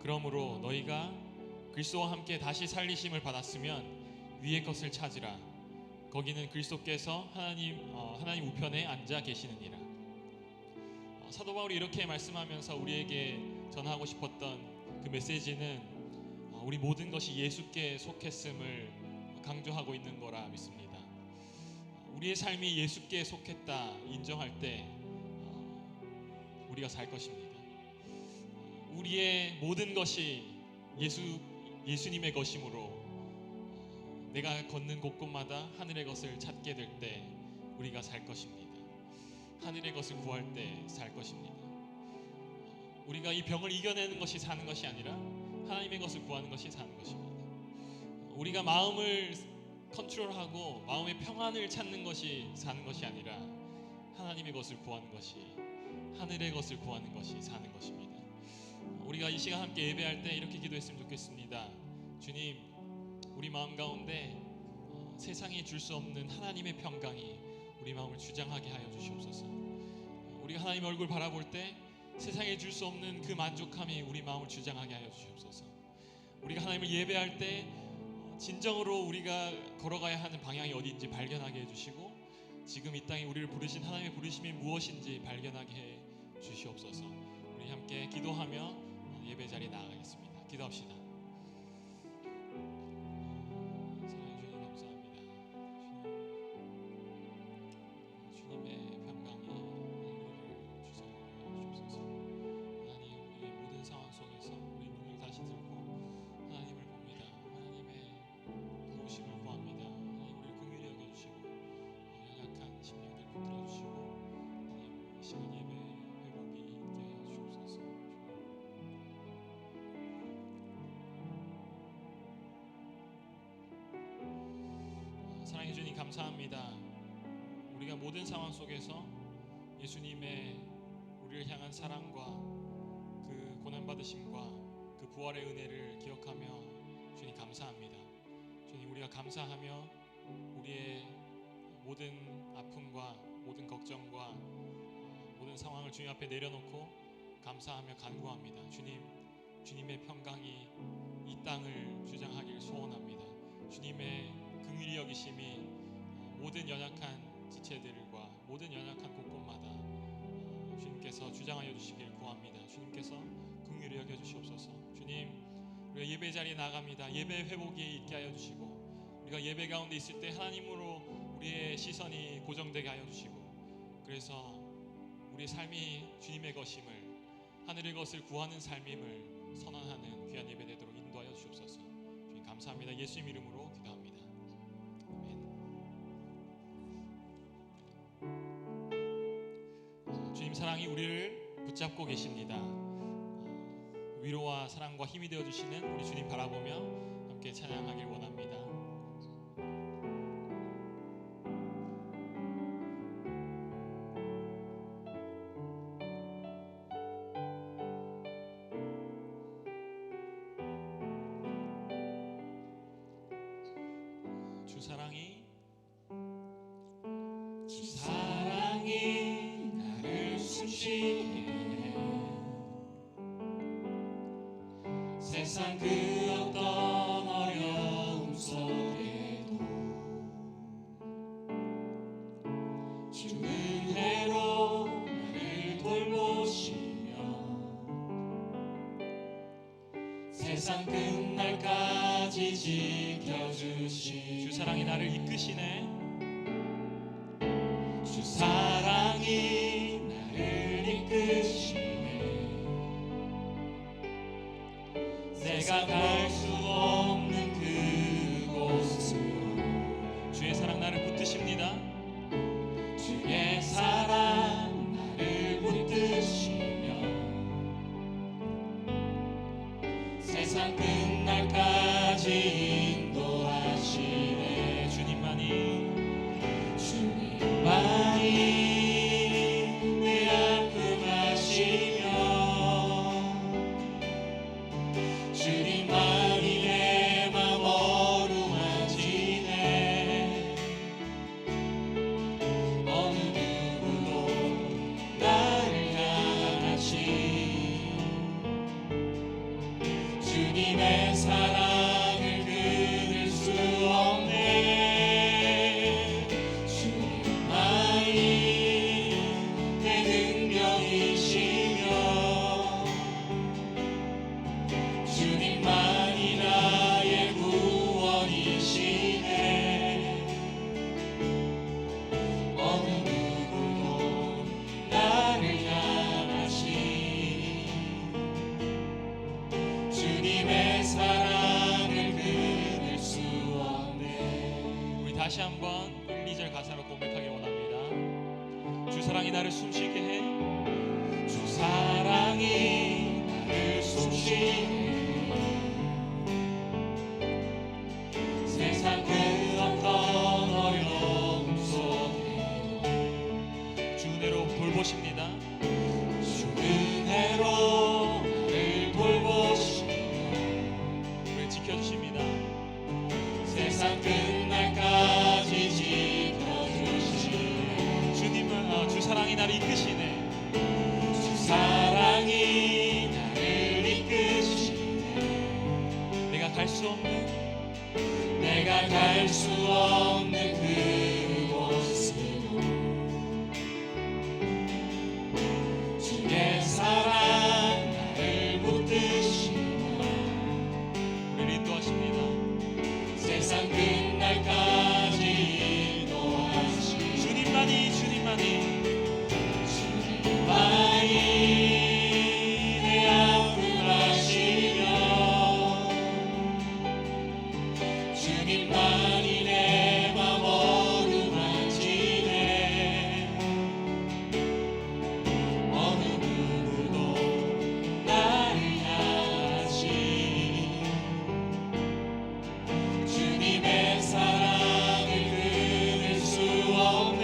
그러므로 너희가 그리스도와 함께 다시 살리심을 받았으면 위의 것을 찾으라. 거기는 그리스도께서 하나님 우편에 앉아 계시느니라. 사도 바울이 이렇게 말씀하면서 우리에게 전하고 싶었던 그 메시지는 우리 모든 것이 예수께 속했음을 강조하고 있는 거라 믿습니다. 우리의 삶이 예수께 속했다 인정할 때 우리가 살 것입니다. 우리의 모든 것이 예수님의 것이므로 내가 걷는 곳곳마다 하늘의 것을 찾게 될 때 우리가 살 것입니다. 하늘의 것을 구할 때 살 것입니다. 우리가 이 병을 이겨내는 것이 사는 것이 아니라 하나님의 것을 구하는 것이 사는 것입니다. 우리가 마음을 컨트롤하고 마음의 평안을 찾는 것이 사는 것이 아니라 하나님의 것을 구하는 것이, 하늘의 것을 구하는 것이 사는 것입니다. 우리가 이 시간 함께 예배할 때 이렇게 기도했으면 좋겠습니다. 주님, 우리 마음 가운데 세상이 줄 수 없는 하나님의 평강이 우리 마음을 주장하게 하여 주시옵소서. 우리가 하나님의 얼굴 바라볼 때 세상에 줄 수 없는 그 만족함이 우리 마음을 주장하게 하여 주시옵소서. 우리가 하나님을 예배할 때 진정으로 우리가 걸어가야 하는 방향이 어디인지 발견하게 해주시고, 지금 이 땅에 우리를 부르신 하나님의 부르심이 무엇인지 발견하게 해 주시옵소서. 우리 함께 기도하며 예배 자리에 나아가겠습니다. 기도합시다. 사랑해 주님 감사합니다. 주님의 평강이 우리를 주장하여 주옵소서. 하나님, 우리의 모든 상황 속에서 우리 눈을 다시 들고 하나님을 봅니다. 하나님의 도우심을 구합니다. 하나님, 우리를 긍휼히 여겨주시고 연약한 심령들 붙들어주시고 하나님, 이 시간 예배 회복이 있게 하여 주옵소서. 사랑해 주님 감사합니다. 우리가 모든 상황 속에서 예수님의 우리를 향한 사랑과 그 고난받으심과 그 부활의 은혜를 기억하며 주님 감사합니다. 주님, 우리가 감사하며 우리의 모든 아픔과 모든 걱정과 모든 상황을 주님 앞에 내려놓고 감사하며 간구합니다. 주님, 주님의 평강이 이 땅을 주장하길 소원합니다. 주님의 긍휼히 여기심이 모든 연약한 지체들과 모든 연약한 곳곳마다 주님께서 주장하여 주시길 구합니다. 주님께서 긍휼히 여겨 주시옵소서. 주님, 우리가 예배 자리에 나갑니다. 예배 회복이 있게 하여 주시고, 우리가 예배 가운데 있을 때 하나님으로 우리의 시선이 고정되게 하여 주시고, 그래서 우리의 삶이 주님의 것임을, 하늘의 것을 구하는 삶임을 선언하는 귀한 예배 되도록 인도하여 주옵소서. 주님 감사합니다. 예수님 이름으로 기도합니다. 주님 사랑이 우리를 붙잡고 계십니다. 위로와 사랑과 힘이 되어주시는 우리 주님 바라보며 함께 찬양하길 원합니다. 주 사랑이 나를 숨쉬게 해. 세상 그 어떤 어려움 속에도 주 은혜로 나를 돌보시며 세상 끝날까지 지켜주시. 주 사랑이 나를 이끄시네. 주 사랑이 나를 이끄시네. 내가 갈 수 없는 그곳으로 주의 사랑 나를 붙드십니다. 주의 사랑 나를 붙드시며 세상 끝날까지 인도하시네. 주님만이 사랑이 나를 숨쉬게 해. 주 사랑이 나를 숨쉬게 해. 세상 그 어떤 어려움 속에 주 은혜로 돌보십니다. 주 은혜로 나를 돌보시며 우리 지켜주십니다. 세상 끝날까지 지켜주시네. 주님은 주 사랑이 나를 이끄시네. 주 사랑이 나를 이끄시네. 내가 갈 수 없는 그곳으로 주의 사랑 나를 붙드시며 우리 인도하십니다. 세상 끝날까지 인도하시니 주님만이 내 아픔 아시며 주님만이 내 맘 어루만지네. 어느 누구도 나를 향하시 주님의 사랑을 끊을 수 없네.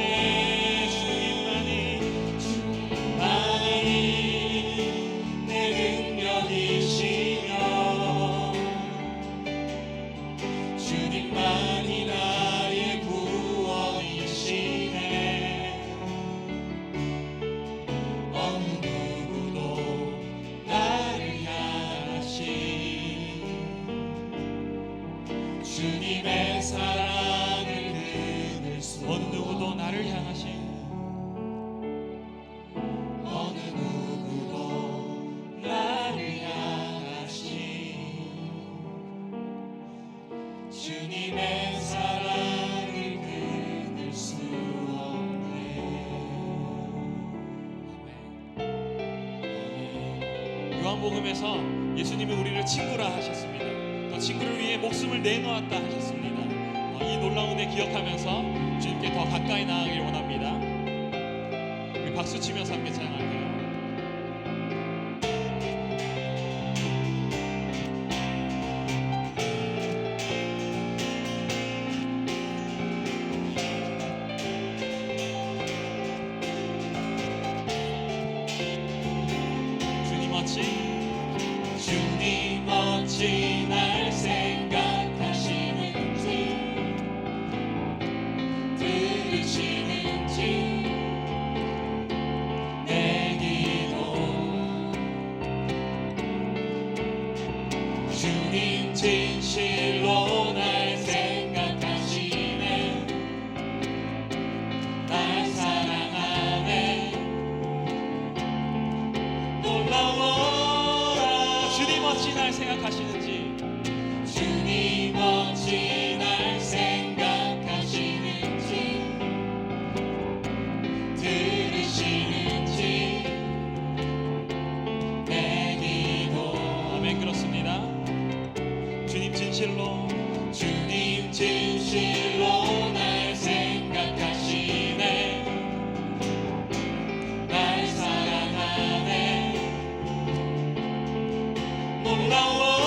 주님만이 내 능력이시며 주님만이 나의 구원이시네. 어느 누구도 나를 향하시 주님의 사랑을 끊을 수 어느 누구도 나를 향하시 어느 누구도 나를 향하시 주님의 사랑을 끊을 수 없네. 요한복음에서 예수님이 우리를 친구라 하셨습니다. 또 친구를 위해 목숨을 내놓았다 하셨습니다. 이 놀라운 데 기억하면서 주님께 더 가까이 나아가길 원합니다. 우리 박수 치면서 함께 찬양할게요. 주님 어찌 날 생각하시는지 들으시는지 내 기도 주님 진실로 날 생각하시네. 날 사랑하네. 놀라워라. 주님 어찌 날 생각하시는지 주님 어찌 날 생각하시는지 들으시는지 내 기도. 아멘. 그렇습니다. 주님 진실로 날 생각하시네. 날 사랑하네. 놀라워라.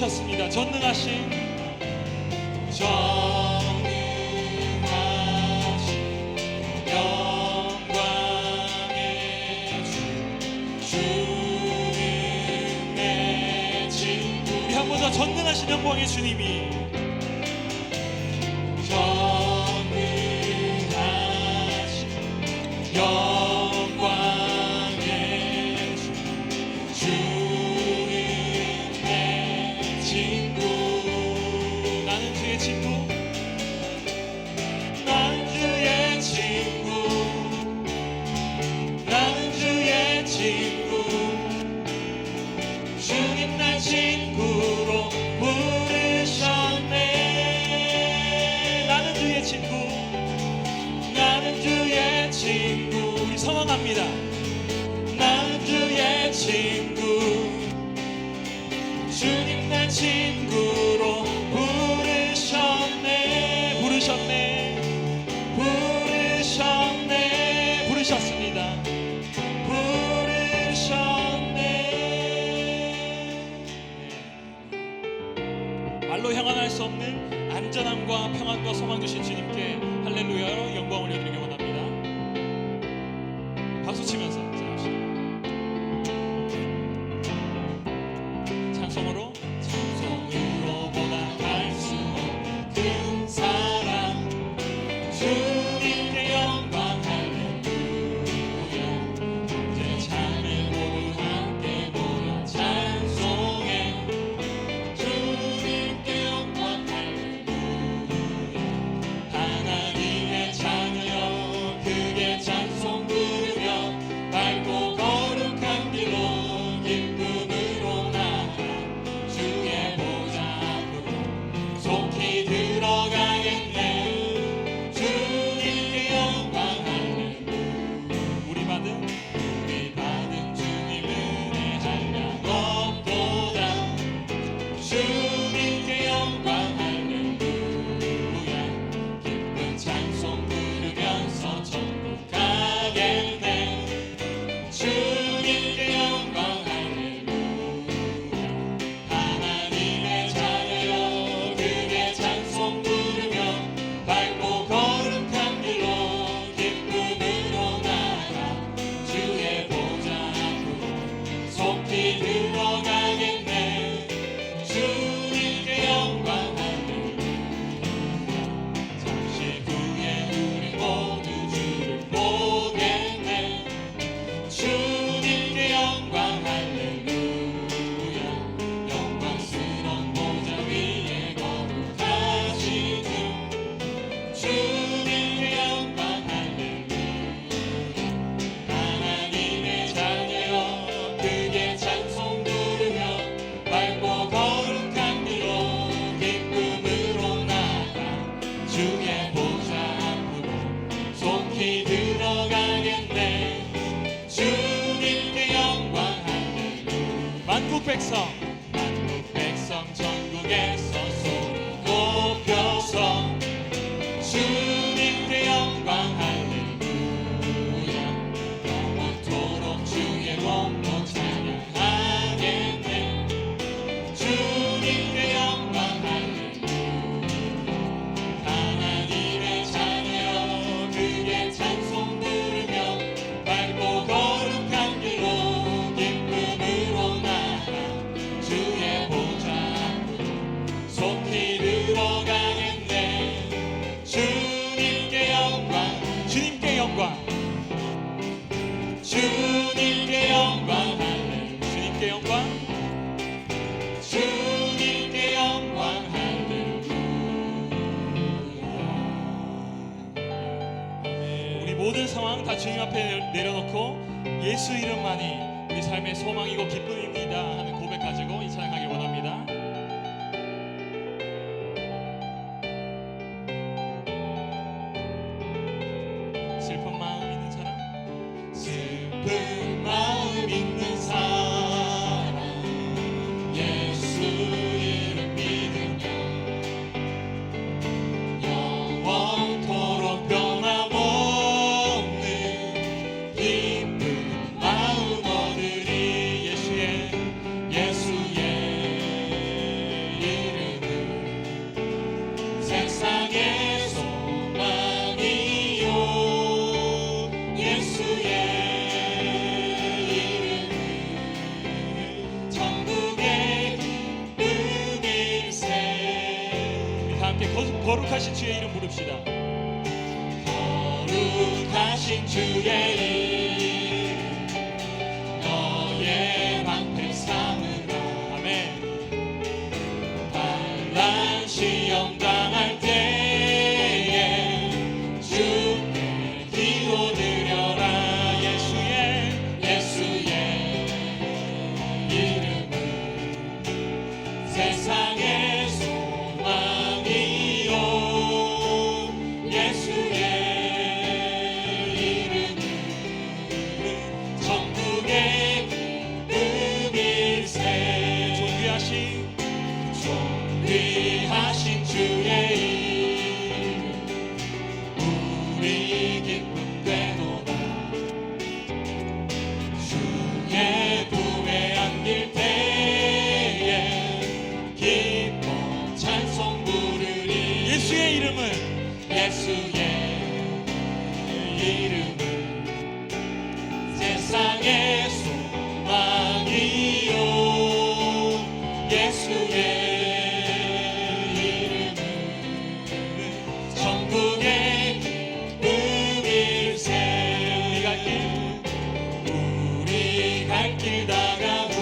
부르셨습니다. 전능하신 영광의 주, 주는 내 친구. 우리 한 번 더 전능하신 영광의 주님이 영광의 주, 주는 내 친구. 나는 주의 친구, 나는 주의 친구, 나는 주의 친구. 주님 날 친구로 부르셨네. 나는 주의 친구, 나는 주의 친구. 우리 선언합니다. 나는 주의 친구, 주님 날 친구로 부르셨네. 부르셨네, 부르셨네, 부르셨습니다. 부르셨네. 말로 형언할 수 없는 안전함과 평안과 소망 주신 주님께 할렐루야로 영광 올려드리기 원합니다. 박수 치면서 찬양합시다. 찬송으로 찬송으로보다 할 수 없는 큰 사랑, 주님께 영광 할렐루야. 이제 자매 모두 함께 모여 찬송해. 주님께 영광 할렐루야. 하나님의 자녀여 크게 찬송 부르며 밝고 거룩한 길로 기쁨으로 나아가 주의 보좌 앞으로 속히 들어가겠네. 주님께 영광 할렐루야. 우리 받은 주님 은혜 한량 없도다. 주님께 영광 할렐루야. 기쁜 찬송 부르면서 천국 가겠네. 주님께 영광 할렐루야. 하나님의 자녀여 크게 찬송 부르며 밝고 거룩한 길로 기쁨으로 나아가 주의 보좌 앞으로 속히 들어가겠네. 주님께 영광 할렐루야. 잠시 후에 우리 모두 주를 보겠네. 주님께 영광 할렐루야. 영광스러운 보좌 위에 거룩하신 주, 주님께 영광 할렐루야. 하나님의 자녀여 크게 찬송 부르며 밝고 거룩한 길로 기쁨으로 나아가 주의 보좌 앞으로 속히 들어가겠네. 주님께 영광 할렐루야. 만국 백성 전국에서 소리 높여서 주님께 영광 할렐루야. 영원토록 주의 몸도 찬양하겠네. 주님께 영광 할렐루야. 하나님의 자녀여 크게 찬송 부르며 밝고 거룩한 길로 기쁨으로 나아가 주의 보좌 앞으로 속히 들어가겠네. 주님께 영광, 주님께 영광, 주님께 영광 할렐루야. 주님께 영광, 주님께 영광 할렐루야. 우리 모든 상황 다 주님 앞에 내려놓고 예수 이름만이 우리 삶의 소망이고 기쁨입니다 하는 고백 가지고 이 찬양하길 원합니다. 슬픈 마음 있는 사람, 슬픈 마음 있는 사람, 예수 이름 믿으며 영원토록 변함없는 기쁜 마음 얻으리. 예수의 부릅시다. 거룩하신 주의 이름 너의 방패 삼으라. 아멘. 환난 시험 당할 때에 주께 기도드려라. 예수의 이름은 세상의 소망이요. 예수의 이름은 천국의 기쁨일세. 존귀하신 주의 이름 우리 기쁨 되도다. 주의 품에 안길 때에 기뻐 찬송 부르리. 예수의 이름은 세상의 소망이요. 예수의 이름은 천국의 기쁨일세. 우리 갈 길 다가고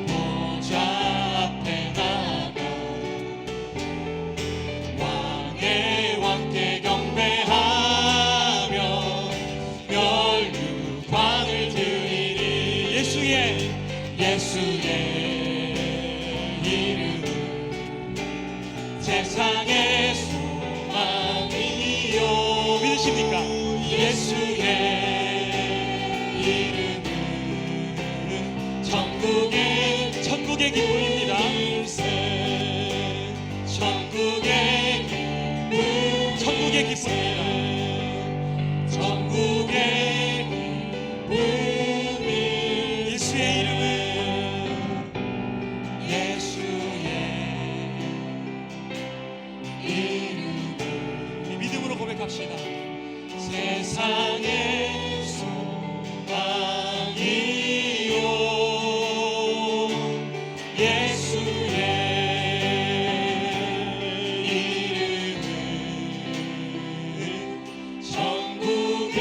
보좌 앞에 나가 왕의 왕께 경배하며 멸류관을 드리리. 예수의 이름은 세상의 소망이요. 믿으십니까? 예수의 이름은 천국의 기쁨입니다. 천국의 기쁨입니다. 천국의 기쁨이. 예수의 이름은 믿음으로 고백합시다. 세상의 소망이요. 예수의 이름은 천국의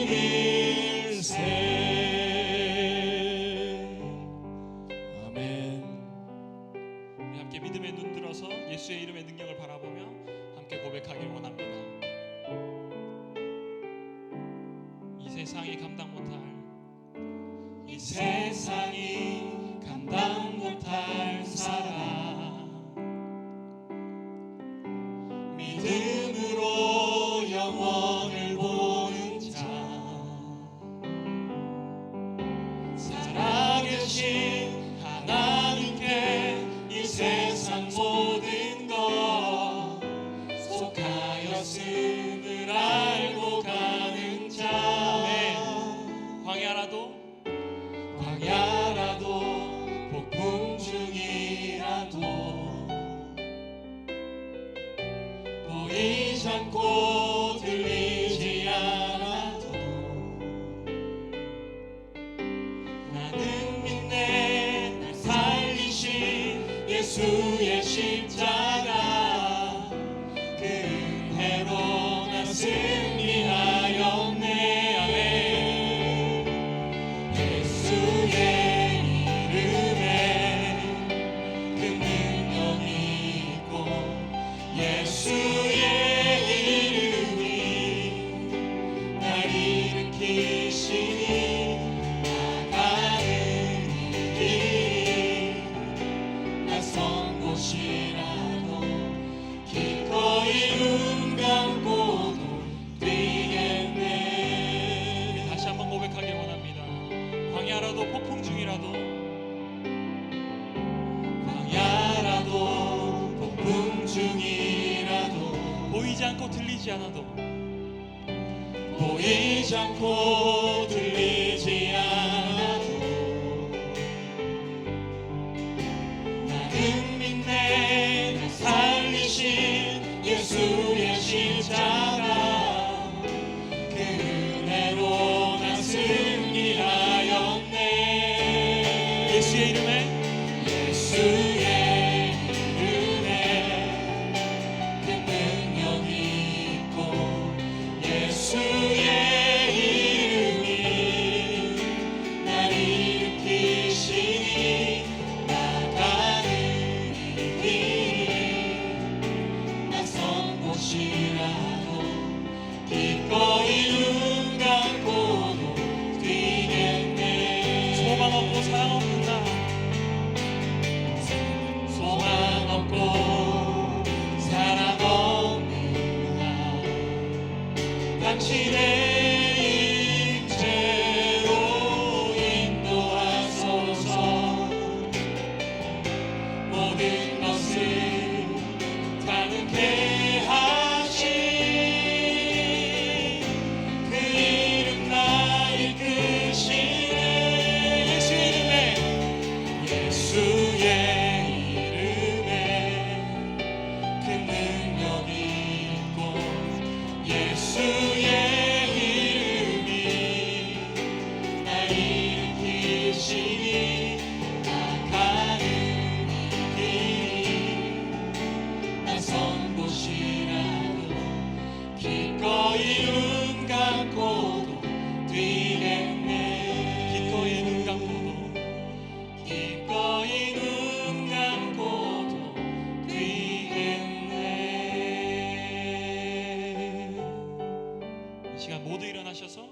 기쁨일세. 아멘. 우리 함께 믿음의 눈 들어서 예수의 이름의 능력을 바라보며 함께 고백하길 원합니다. 이 세상이 감당 못할 사랑 믿음으로 영원을 보는 자 살아계신 하나님께 이 세상 모든 것 속하였음을 알고 가는 자. 광야라도 폭풍 중이라도 보이지 않고 들리지 않아도 나는 믿네. 날 살리신 예수의 십자가 그 은혜로 나 승리하였네. 예수의 이름에 그 능력이 있고 예수의 이름이 날 일으키시니 나가는 이 길 낯선 곳이라도 기꺼이 눈 감고도 뛰겠네. 다시 한번 고백하길 원합니다. 광야라도 폭풍 중이라도 보이지 않고 들리지 않아도 나는 믿네. 날 살리신 예수의 십자가 그 은혜로 난 승리하였네. 예수의 이름에 예수의 당신의 임재로 인도하소서. 모든 것을 가능케 하신 그 이름 나 이끄시네. 예수의 이름에 그 능력이 있고 예수의 이름이 날 일으키시니 나가는 이 길 낯선 곳이라도 기꺼이 눈 감고도 뛰겠네. 기꺼이 눈 감고도 기꺼이 눈 감고도 뛰겠네. 이 시간 모두 일어나셔서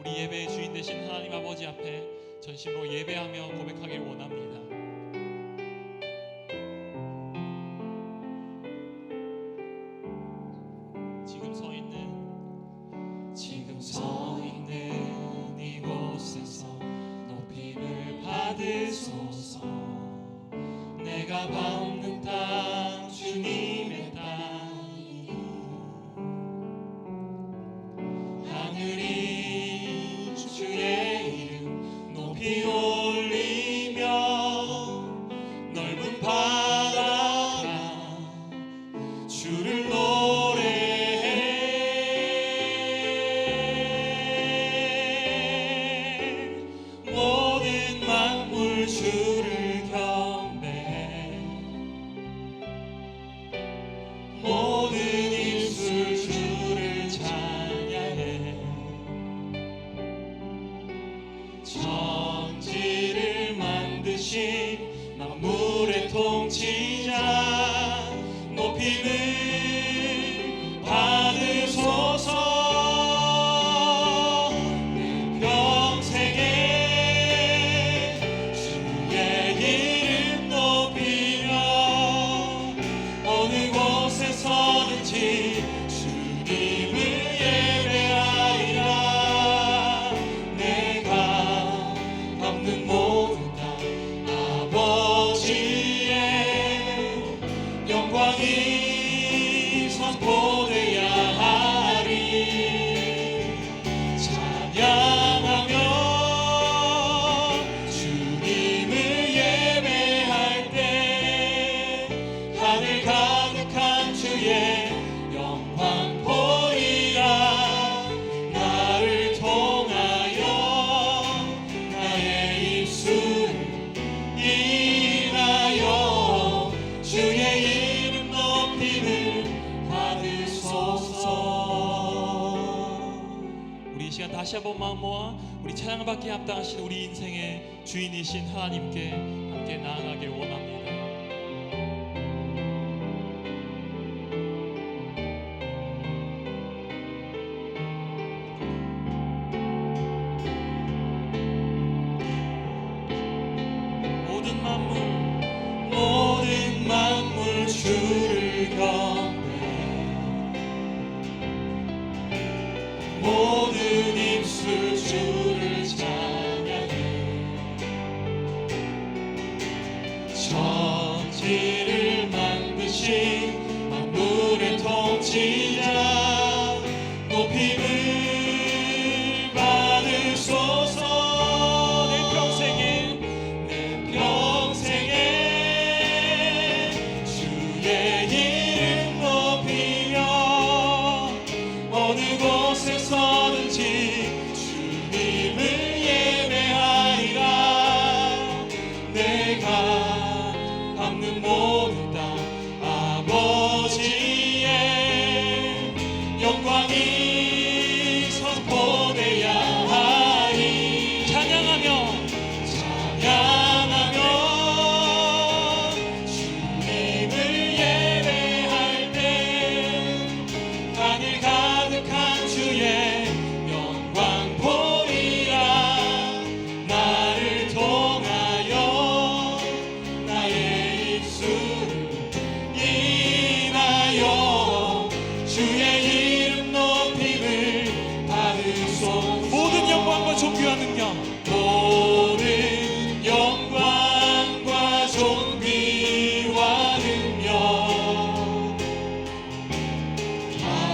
우리 예배의 주인 되신 하나님 아버지 앞에 전심으로 예배하며 고백하길 원합니다. 지금 서 있는 이곳에서 높임을 받으소서. 내가 밟는 땅 주님의 땅이 하늘이 주의 이름 높이 올리며 넓은 바다가 주를 노래해. 모든 만물 주를 경배해. 모든 입술 주를 찬양해. 천지를 만드신 만물의 통치자 높임을 받으소서. 내 평생에 주의 이름 높이며 어느 곳에 서든지 주님을 예배하리라. 내가 밟는 모든 땅 아버지의 영광이 선포되어야 하리. 찬양하며 주님을 예배할 때 하늘 가득한 주의 영광 보이라. 나를 통하여 나의 입술을 인하여 주의 이름 높임을 받으소서. 우리 이 시간 다시 한번 마음 모아 우리 찬양받기에 합당하신 우리 인생의 주인이신 하나님께 함께 나아가길 원합니다. 모든 만물 주를 경배해. 모든 입술 주를 찬양해. 천지를 만드신 만물의 통치자 높임을 받으소서. 내 평생에 주의 이름 높이며 어느 곳에 서든지 주님을 예배하리라. 내가 밟는 모든 땅 아버지의 영광이 선포되어야 하리. 찬양하며 주님을 예배할 때 하늘 가득한 주의 영광 보리라. 나를 통하여 나의 입술을 인하여 주의 이름 높임을 존귀와 능력 모든 영광과 존귀와 능력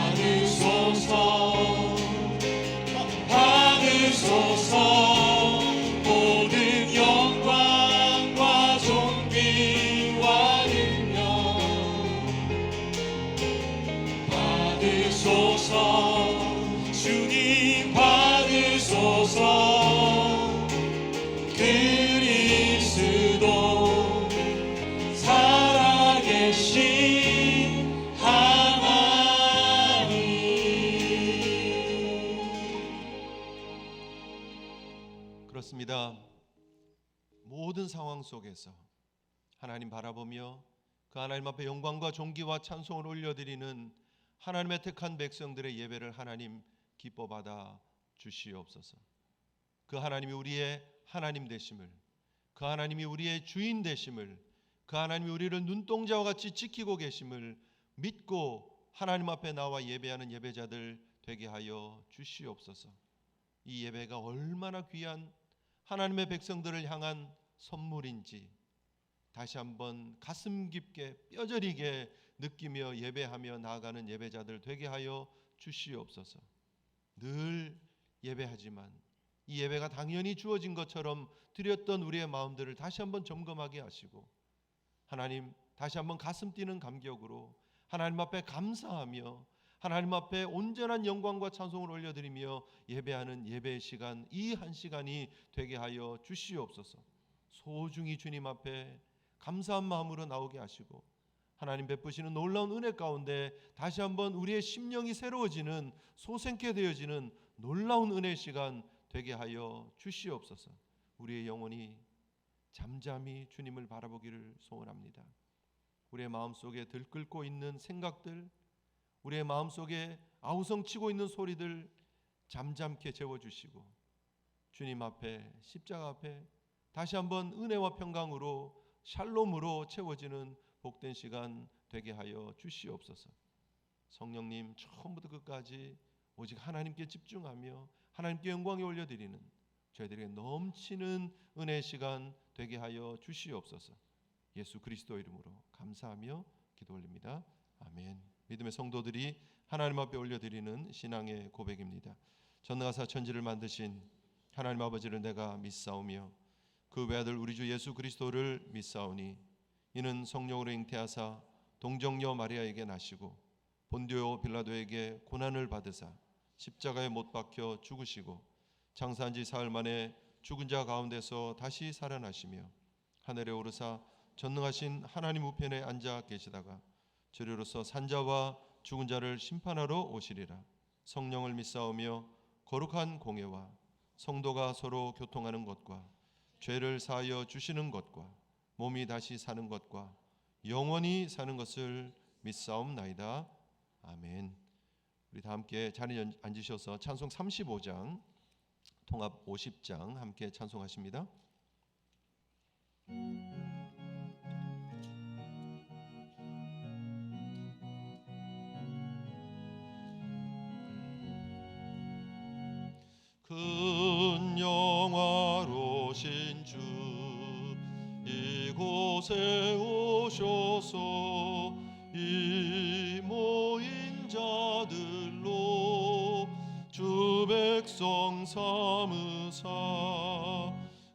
받으소서 모든 영광과 존귀와 능력 받으소서 주님 받으소서 그리스도 살아계신 하나님. 그렇습니다. 모든 상황 속에서 하나님 바라보며 그 하나님 앞에 영광과 존귀와 찬송을 올려드리는 하나님의 택한 백성들의 예배를 하나님 기뻐 받아 주시옵소서. 그 하나님이 우리의 하나님 되심을, 그 하나님이 우리의 주인 되심을, 그 하나님이 우리를 눈동자와 같이 지키고 계심을 믿고 하나님 앞에 나와 예배하는 예배자들 되게 하여 주시옵소서. 이 예배가 얼마나 귀한 하나님의 백성들을 향한 선물인지 다시 한번 가슴 깊게 뼈저리게 느끼며 예배하며 나아가는 예배자들 되게 하여 주시옵소서. 늘 예배하지만 이 예배가 당연히 주어진 것처럼 드렸던 우리의 마음들을 다시 한번 점검하게 하시고 하나님 다시 한번 가슴 뛰는 감격으로 하나님 앞에 감사하며 하나님 앞에 온전한 영광과 찬송을 올려드리며 예배하는 예배의 시간, 이 한 시간이 되게 하여 주시옵소서. 소중히 주님 앞에 감사한 마음으로 나오게 하시고 하나님 베푸시는 놀라운 은혜 가운데 다시 한번 우리의 심령이 새로워지는, 소생케 되어지는 놀라운 은혜의 시간 되게 하여 주시옵소서. 우리의 영혼이 잠잠히 주님을 바라보기를 소원합니다. 우리의 마음속에 들끓고 있는 생각들, 우리의 마음속에 아우성치고 있는 소리들 잠잠케 재워주시고 주님 앞에, 십자가 앞에 다시 한번 은혜와 평강으로 샬롬으로 채워지는 복된 시간 되게 하여 주시옵소서. 성령님 처음부터 끝까지 오직 하나님께 집중하며 하나님께 영광에 올려드리는 저희들에게 넘치는 은혜의 시간 되게 하여 주시옵소서. 예수 그리스도 이름으로 감사하며 기도 올립니다. 아멘. 믿음의 성도들이 하나님 앞에 올려드리는 신앙의 고백입니다. 전능하사 천지를 만드신 하나님 아버지를 내가 믿사오며 그 외아들 우리 주 예수 그리스도를 믿사오니 이는 성령으로 잉태하사 동정녀 마리아에게 나시고 본디오 빌라도에게 고난을 받으사 십자가에 못 박혀 죽으시고 장사한 지 사흘 만에 죽은 자 가운데서 다시 살아나시며 하늘에 오르사 전능하신 하나님 우편에 앉아 계시다가 저리로서 산자와 죽은 자를 심판하러 오시리라. 성령을 믿사오며 거룩한 공예와 성도가 서로 교통하는 것과 죄를 사하여 주시는 것과 몸이 다시 사는 것과 영원히 사는 것을 믿사옵나이다. 아멘. 우리 다 함께 자리에 앉으셔서 찬송 35장 통합 50장 함께 찬송하십니다. 큰 영화로신 주 이곳에 오셔서 이 모인 자들로 주 백성 삼으사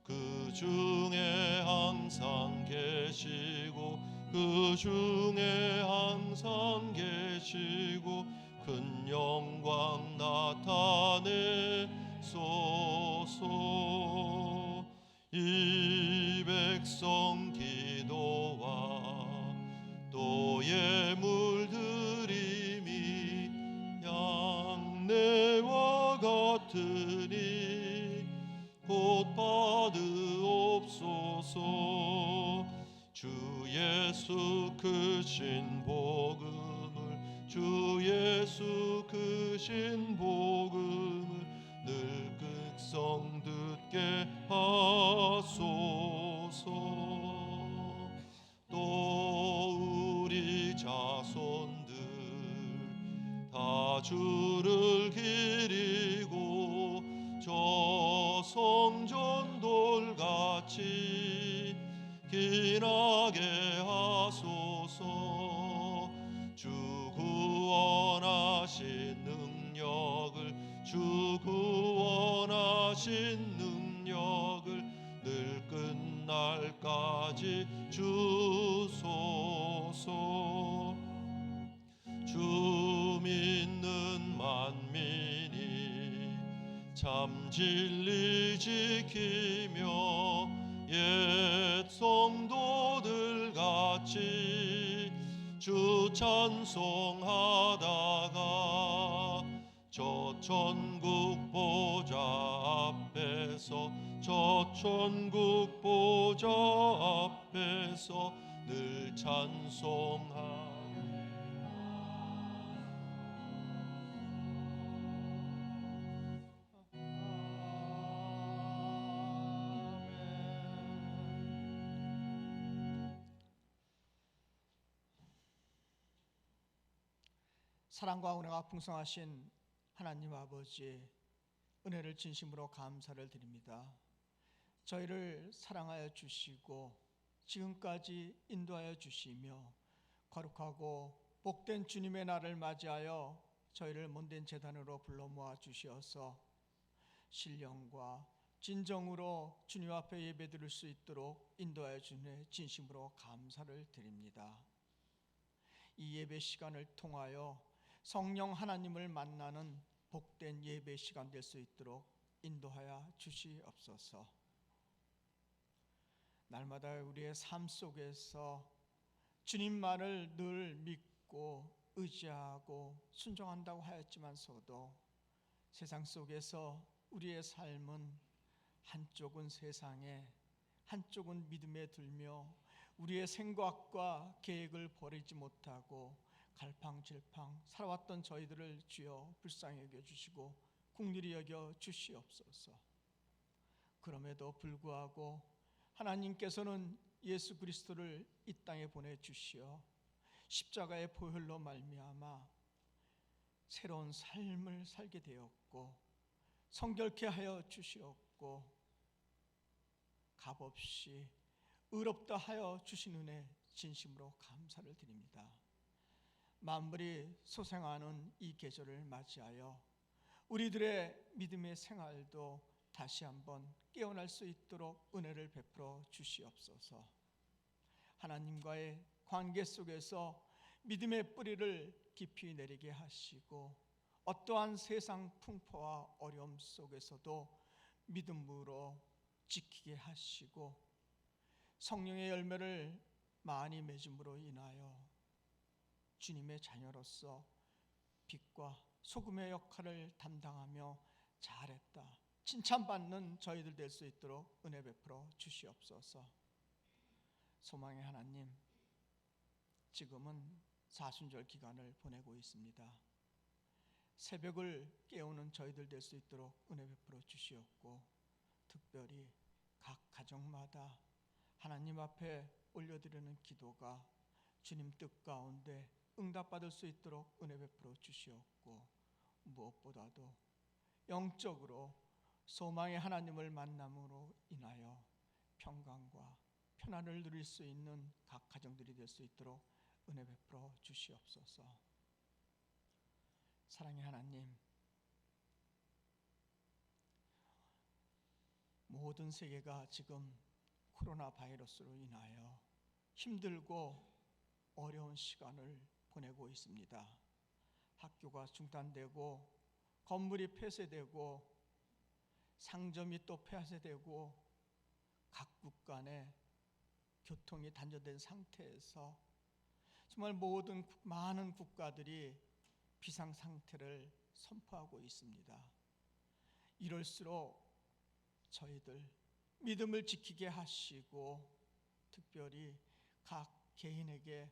그 중에 항상 계시고 그 중에 항상 계시고 큰 영광 나타내소서. 이 백성 기도와 또 예물 드림이 양내와 같으니 곧 받으옵소서. 주 예수 크신 복음을 주 예수 크신 복음을 늘 극성 듣게 하소서. 또 우리 자손들 다 주를 기리고 저 구원하신 능력을 늘 끝날까지 주소서. 주 믿는 만민이 참 진리 지키며 옛 성도들 같이 주 찬송하다가 저 천국 보좌 앞에서 저 천국 보좌 앞에서 늘 찬송하리. 사랑과 은혜가 풍성하신 하나님 아버지, 은혜를 진심으로 감사를 드립니다. 저희를 사랑하여 주시고 지금까지 인도하여 주시며 거룩하고 복된 주님의 날을 맞이하여 저희를 몸된 제단으로 불러 모아 주시어서 신령과 진정으로 주님 앞에 예배드릴 수 있도록 인도하여 주시니 진심으로 감사를 드립니다. 이 예배 시간을 통하여 성령 하나님을 만나는 복된 예배 시간 될 수 있도록 인도하여 주시옵소서. 날마다 우리의 삶 속에서 주님만을 늘 믿고 의지하고 순종한다고 하였지만서도 세상 속에서 우리의 삶은 한쪽은 세상에, 한쪽은 믿음에 들며 우리의 생각과 계획을 버리지 못하고 갈팡질팡 살아왔던 저희들을 주여 불쌍히 여겨주시고 긍휼히 여겨 주시옵소서. 그럼에도 불구하고 하나님께서는 예수 그리스도를 이 땅에 보내주시어 십자가의 보혈로 말미암아 새로운 삶을 살게 되었고 성결케 하여 주시었고 값없이 의롭다 하여 주신 은혜 진심으로 감사를 드립니다. 만물이 소생하는 이 계절을 맞이하여 우리들의 믿음의 생활도 다시 한번 깨어날 수 있도록 은혜를 베풀어 주시옵소서. 하나님과의 관계 속에서 믿음의 뿌리를 깊이 내리게 하시고 어떠한 세상 풍파와 어려움 속에서도 믿음으로 지키게 하시고 성령의 열매를 많이 맺음으로 인하여 주님의 자녀로서 빛과 소금의 역할을 담당하며 잘했다 칭찬받는 저희들 될 수 있도록 은혜 베풀어 주시옵소서. 소망의 하나님, 지금은 사순절 기간을 보내고 있습니다. 새벽을 깨우는 저희들 될 수 있도록 은혜 베풀어 주시옵고 특별히 각 가정마다 하나님 앞에 올려드리는 기도가 주님 뜻 가운데 응답받을 수 있도록 은혜 베풀어 주시옵고 무엇보다도 영적으로 소망의 하나님을 만남으로 인하여 평강과 편안을 누릴 수 있는 각 가정들이 될 수 있도록 은혜 베풀어 주시옵소서. 사랑의 하나님, 모든 세계가 지금 코로나 바이러스로 인하여 힘들고 어려운 시간을 보내고 있습니다. 학교가 중단되고 건물이 폐쇄되고 상점이 또 폐쇄되고 각국 간의 교통이 단절된 상태에서 정말 많은 국가들이 비상 상태를 선포하고 있습니다. 이럴수록 저희들 믿음을 지키게 하시고 특별히 각 개인에게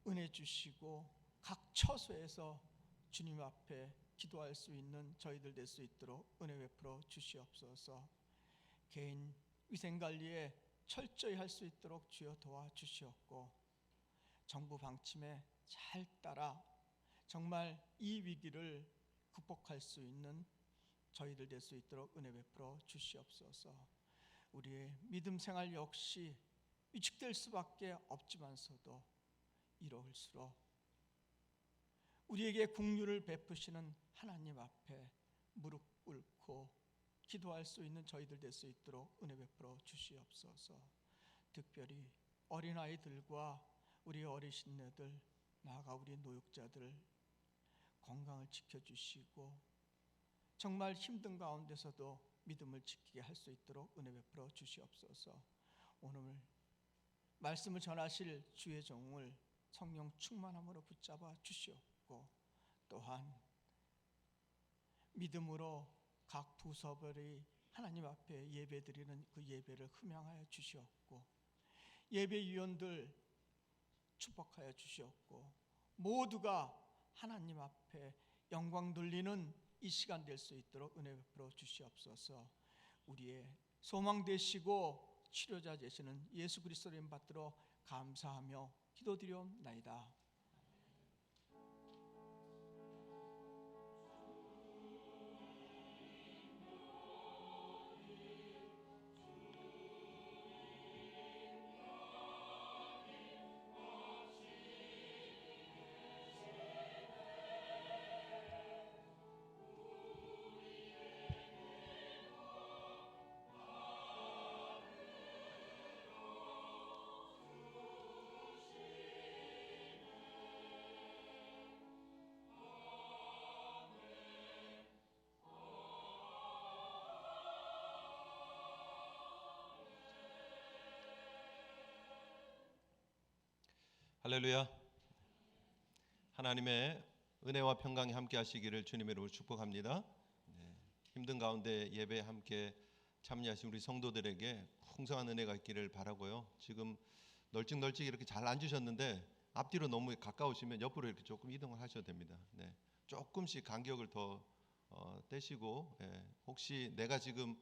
은혜 주시고 각 처소에서 주님 앞에 기도할 수 있는 저희들 될 수 있도록 은혜 베풀어 주시옵소서. 개인 위생관리에 철저히 할 수 있도록 주여 도와주시옵고 정부 방침에 잘 따라 정말 이 위기를 극복할 수 있는 저희들 될 수 있도록 은혜 베풀어 주시옵소서. 우리의 믿음 생활 역시 위축될 수밖에 없지만서도 이럴수록 우리에게 긍휼을 베푸시는 하나님 앞에 무릎 꿇고 기도할 수 있는 저희들 될 수 있도록 은혜 베풀어 주시옵소서. 특별히 어린아이들과 우리 어르신네들, 나아가 우리 노역자들 건강을 지켜주시고 정말 힘든 가운데서도 믿음을 지키게 할 수 있도록 은혜 베풀어 주시옵소서. 오늘 말씀을 전하실 주의 종을 성령 충만함으로 붙잡아 주시옵고, 또한 믿음으로 각 부서별이 하나님 앞에 예배드리는 그 예배를 흠양하여 주시옵고, 예배위원들 축복하여 주시옵고, 모두가 하나님 앞에 영광 돌리는 이 시간 될 수 있도록 은혜 베풀어 주시옵소서. 우리의 소망 되시고 치료자 되시는 예수 그리스도의 이름 받들어 감사하며 기도드리옵나이다. 할렐루야. 하나님의 은혜와 평강이 함께 하시기를 주님의 이름으로 축복합니다. 힘든 가운데 예배에 함께 참여하신 우리 성도들에게 풍성한 은혜가 있기를 바라고요. 지금 널찍널찍 이렇게 잘 앉으셨는데 앞뒤로 너무 가까우시면 옆으로 이렇게 조금 이동을 하셔도 됩니다. 조금씩 간격을 더 떼시고, 혹시 내가 지금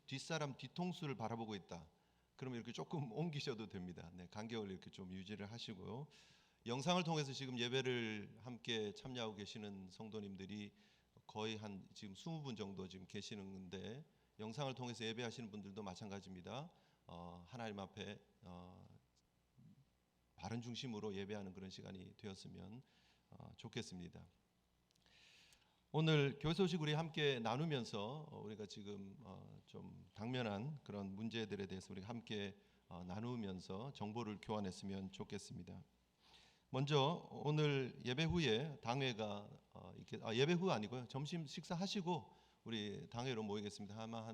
뒷사람 뒤통수를 바라보고 있다, 그러면 이렇게 조금 옮기셔도 됩니다. 간격을 이렇게 좀 유지를 하시고요. 영상을 통해서 지금 예배를 함께 참여하고 계시는 성도님들이 거의 한 지금 20분 정도 지금 계시는데, 영상을 통해서 예배하시는 분들도 마찬가지입니다. 하나님 앞에 바른 중심으로 예배하는 그런 시간이 되었으면 좋겠습니다. 오늘 교회 소식 우리 함께 나누면서 우리가 지금 좀 당면한 그런 문제들에 대해서 우리 함께 나누면서 정보를 교환했으면 좋겠습니다. 먼저 오늘 예배 후에 당회가 예배 후 아니고요, 점심 식사하시고 우리 당회로 모이겠습니다. 아마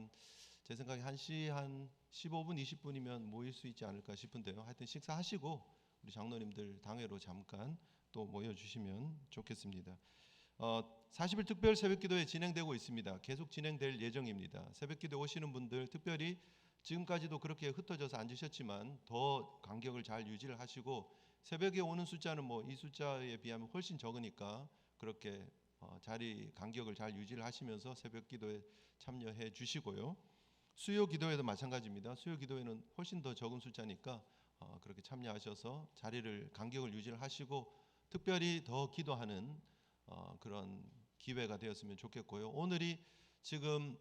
제 생각에 1시 한 15분 20분이면 모일 수 있지 않을까 싶은데요. 하여튼 식사하시고 우리 장로님들 당회로 잠깐 또 모여주시면 좋겠습니다. 40일 특별 새벽기도회 진행되고 있습니다. 계속 진행될 예정입니다. 새벽기도 오시는 분들, 특별히 지금까지도 그렇게 흩어져서 앉으셨지만 더 간격을 잘 유지를 하시고, 새벽에 오는 숫자는 뭐 이 숫자에 비하면 훨씬 적으니까 그렇게 자리 간격을 잘 유지를 하시면서 새벽기도에 참여해 주시고요. 수요 기도회도 마찬가지입니다. 수요 기도회는 훨씬 더 적은 숫자니까 그렇게 참여하셔서 자리를 간격을 유지를 하시고 특별히 더 기도하는 그런 기회가 되었으면 좋겠고요. 오늘이 지금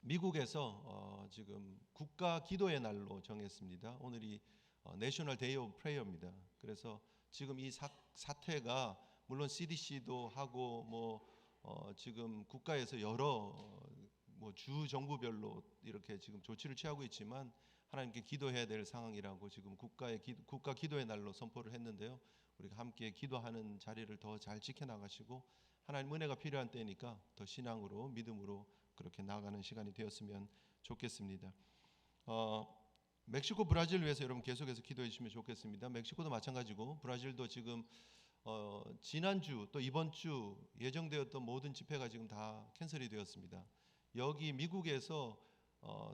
미국에서 지금 국가 기도의 날로 정했습니다. 오늘이 내셔널 데이 오브 프레이어입니다. 그래서 지금 이 사태가 물론 CDC도 하고 지금 국가에서 여러 주 정부별로 이렇게 지금 조치를 취하고 있지만 하나님께 기도해야 될 상황이라고 지금 국가 기도의 날로 선포를 했는데요. 우리가 함께 기도하는 자리를 더 잘 지켜나가시고 하나님 은혜가 필요한 때니까 더 신앙으로 믿음으로 그렇게 나아가는 시간이 되었으면 좋겠습니다. 멕시코 브라질 위해서 여러분 계속해서 기도해 주시면 좋겠습니다. 멕시코도 마찬가지고 브라질도 지금 지난주 또 이번 주 예정되었던 모든 집회가 지금 다 캔슬이 되었습니다. 여기 미국에서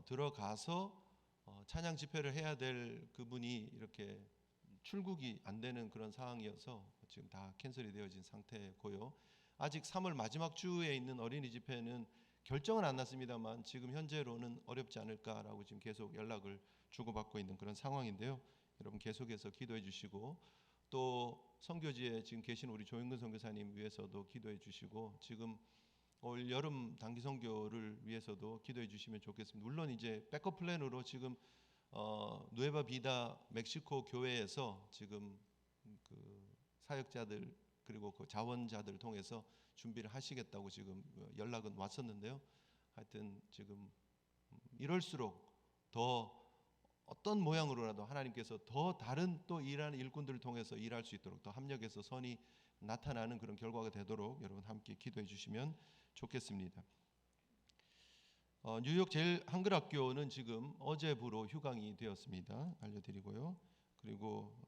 들어가서 찬양 집회를 해야 될 그분이 이렇게 출국이 안 되는 그런 상황이어서 지금 다 캔슬이 되어진 상태고요. 아직 3월 마지막 주에 있는 어린이 집회는 결정은 안 났습니다만 지금 현재로는 어렵지 않을까라고 지금 계속 연락을 주고받고 있는 그런 상황인데요. 여러분 계속해서 기도해 주시고 또 선교지에 지금 계신 우리 조영근 선교사님 위해서도 기도해 주시고 지금 올 여름 단기 선교를 위해서도 기도해 주시면 좋겠습니다. 물론 이제 백업 플랜으로 지금 누에바 비다 멕시코 교회에서 지금 그 사역자들 그리고 그 자원자들을 통해서 준비를 하시겠다고 지금 연락은 왔었는데요. 하여튼 지금 이럴수록 더 어떤 모양으로라도 하나님께서 더 다른 또 일하는 일꾼들을 통해서 일할 수 있도록 더 합력해서 선이 나타나는 그런 결과가 되도록 여러분 함께 기도해 주시면 좋겠습니다. 뉴욕 제일 한글학교는 지금 어제부로 휴강이 되었습니다. 알려드리고요. 그리고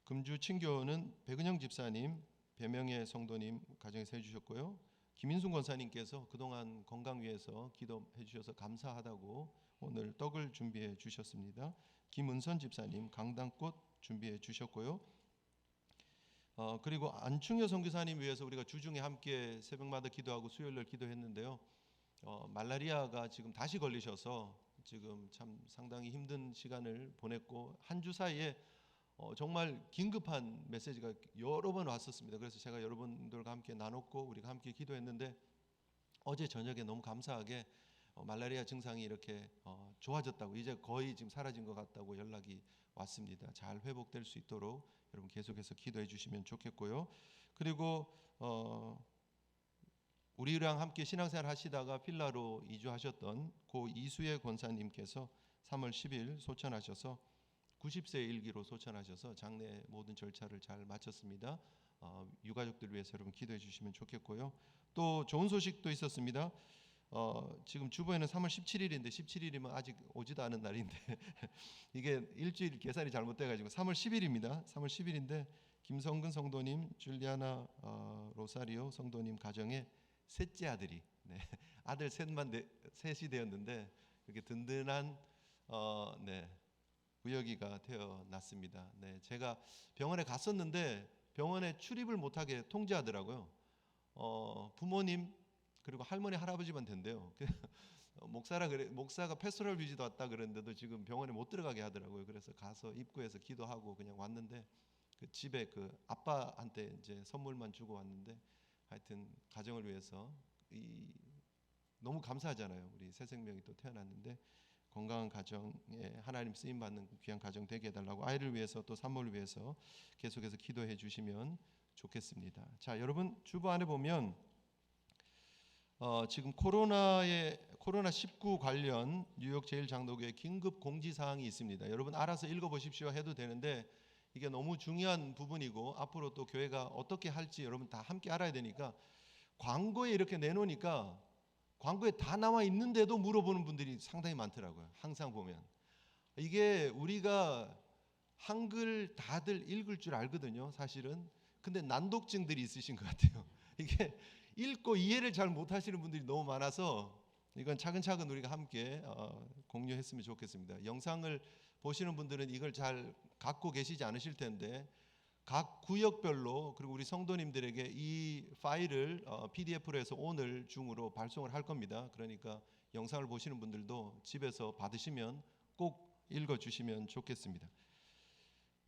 금주 친교는 백은영 집사님, 배명의 성도님 가정에서 해주셨고요. 김인순 권사님께서 그동안 건강 위해서 기도해 주셔서 감사하다고 오늘 떡을 준비해 주셨습니다. 김은선 집사님 강당꽃 준비해 주셨고요. 그리고 안충효 선교사님 위해서 우리가 주중에 함께 새벽마다 기도하고 수요일날 기도했는데요. 말라리아가 지금 다시 걸리셔서 지금 참 상당히 힘든 시간을 보냈고 한 주 사이에 정말 긴급한 메시지가 여러 번 왔었습니다. 그래서 제가 여러분들과 함께 나눴고 우리가 함께 기도했는데 어제 저녁에 너무 감사하게 말라리아 증상이 이렇게 좋아졌다고 이제 거의 지금 사라진 것 같다고 연락이 왔습니다. 잘 회복될 수 있도록 여러분 계속해서 기도해 주시면 좋겠고요. 그리고 우리랑 함께 신앙생활 하시다가 필라로 이주하셨던 고 이수혜 권사님께서 3월 10일 소천하셔서 90세 일기로 소천하셔서 장례 모든 절차를 잘 마쳤습니다. 유가족들 위해서 여러분 기도해 주시면 좋겠고요. 또 좋은 소식도 있었습니다. 지금 주보에는 3월 17일인데 17일이면 아직 오지도 않은 날인데 이게 일주일 계산이 잘못돼가지고 3월 10일입니다. 3월 10일인데 김성근 성도님, 줄리아나 로사리오 성도님 가정에 셋째 아들이 아들 셋이 되었는데 이렇게 든든한 구여기가 태어났습니다. 제가 병원에 갔었는데 병원에 출입을 못하게 통제하더라고요. 부모님 그리고 할머니 할아버지만 된대요. 목사가 패스토럴 비지도 왔다 그랬는데도 지금 병원에 못 들어가게 하더라고요. 그래서 가서 입구에서 기도하고 그냥 왔는데 그 집에 그 아빠한테 이제 선물만 주고 왔는데 하여튼 가정을 위해서 너무 감사하잖아요. 우리 새 생명이 또 태어났는데 건강한 가정에 하나님 쓰임 받는 귀한 가정 되게 해달라고 아이를 위해서 또 산모를 위해서 계속해서 기도해 주시면 좋겠습니다. 자, 여러분 주보 안에 보면 지금 코로나19 관련 뉴욕 제일장로교회 긴급 공지 사항이 있습니다. 여러분 알아서 읽어보십시오 해도 되는데 이게 너무 중요한 부분이고 앞으로 또 교회가 어떻게 할지 여러분 다 함께 알아야 되니까 광고에 이렇게 내놓으니까 광고에 다 나와 있는데도 물어보는 분들이 상당히 많더라고요. 항상 보면 이게 우리가 한글 다들 읽을 줄 알거든요. 사실은 근데 난독증들이 있으신 것 같아요. 이게 읽고 이해를 잘 못하시는 분들이 너무 많아서 이건 차근차근 우리가 함께 공유했으면 좋겠습니다. 영상을 보시는 분들은 이걸 잘 갖고 계시지 않으실 텐데 각 구역별로 그리고 우리 성도님들에게 이 파일을 PDF로 해서 오늘 중으로 발송을 할 겁니다. 그러니까 영상을 보시는 분들도 집에서 받으시면 꼭 읽어주시면 좋겠습니다.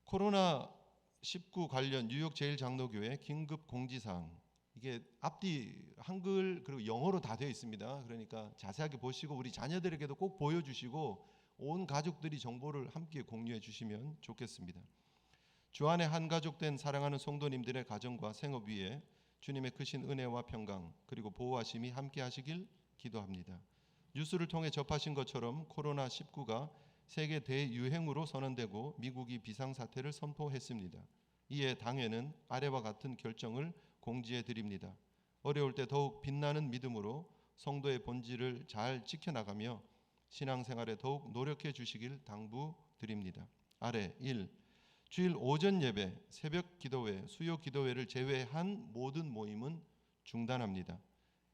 코로나19 관련 뉴욕 제일장로교회 긴급 공지사항 이게 앞뒤 한글 그리고 영어로 다 되어 있습니다. 그러니까 자세하게 보시고 우리 자녀들에게도 꼭 보여주시고 온 가족들이 정보를 함께 공유해 주시면 좋겠습니다. 주 안에 한 가족 된 사랑하는 성도님들의 가정과 생업 위에 주님의 크신 은혜와 평강 그리고 보호하심이 함께 하시길 기도합니다. 뉴스를 통해 접하신 것처럼 코로나19가 세계 대유행으로 선언되고 미국이 비상사태를 선포했습니다. 이에 당회는 아래와 같은 결정을 공지해 드립니다. 어려울 때 더욱 빛나는 믿음으로 성도의 본질을 잘 지켜나가며 신앙생활에 더욱 노력해 주시길 당부드립니다. 아래 1. 주일 오전 예배, 새벽 기도회, 수요 기도회를 제외한 모든 모임은 중단합니다.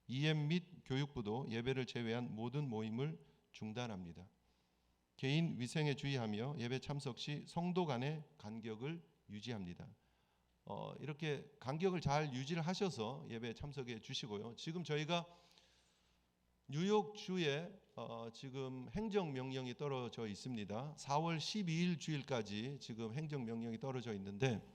EM 및 교육부도 예배를 제외한 모든 모임을 중단합니다. 개인 위생에 주의하며 예배 참석 시 성도 간의 간격을 유지합니다. 이렇게 간격을 잘 유지를 하셔서 예배에 참석해 주시고요. 지금 저희가 뉴욕주에 지금 행정명령이 떨어져 있습니다. 4월 12일 주일까지 지금 행정명령이 떨어져 있는데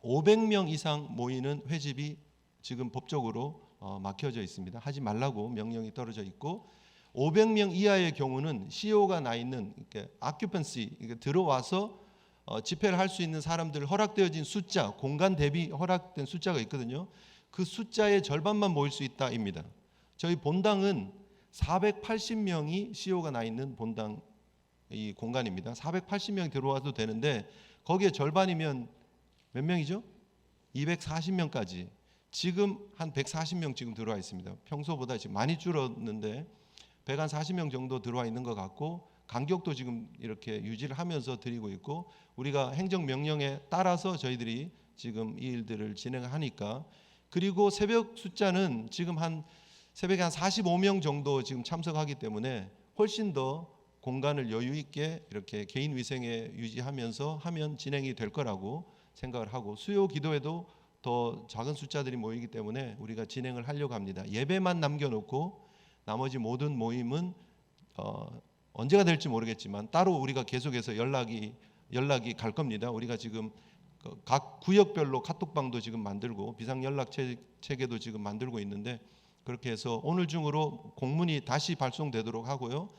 500명 이상 모이는 회집이 지금 법적으로 막혀져 있습니다. 하지 말라고 명령이 떨어져 있고 500명 이하의 경우는 CO가 나 있는 occupancy 들어와서 집회를 할 수 있는 사람들 허락되어진 숫자, 공간 대비 허락된 숫자가 있거든요. 그 숫자의 절반만 모일 수 있다입니다. 저희 본당은 480명이 CO가 나 있는 본당 이 공간입니다. 480명이 들어와도 되는데 거기에 절반이면 몇 명이죠? 240명까지. 지금 한 140명 지금 들어와 있습니다. 평소보다 지금 많이 줄었는데 140명 정도 들어와 있는 것 같고, 간격도 지금 이렇게 유지를 하면서 드리고 있고, 우리가 행정명령에 따라서 저희들이 지금 이 일들을 진행하니까. 그리고 새벽 숫자는 지금 새벽에 한 45명 정도 지금 참석하기 때문에 훨씬 더 공간을 여유 있게 이렇게 개인 위생에 유지하면서 하면 진행이 될 거라고 생각을 하고, 수요 기도에도 더 작은 숫자들이 모이기 때문에 우리가 진행을 하려고 합니다. 예배만 남겨놓고 나머지 모든 모임은 언제가 될지 모르겠지만 따로 우리가 계속해서 연락이 갈 겁니다. 우리가 지금 각 구역별로 카톡방도 지금 만들고 비상 연락 체계도 지금 만들고 있는데, 그렇게 해서 오늘 중으로 공문이 다시 발송되도록 하고요.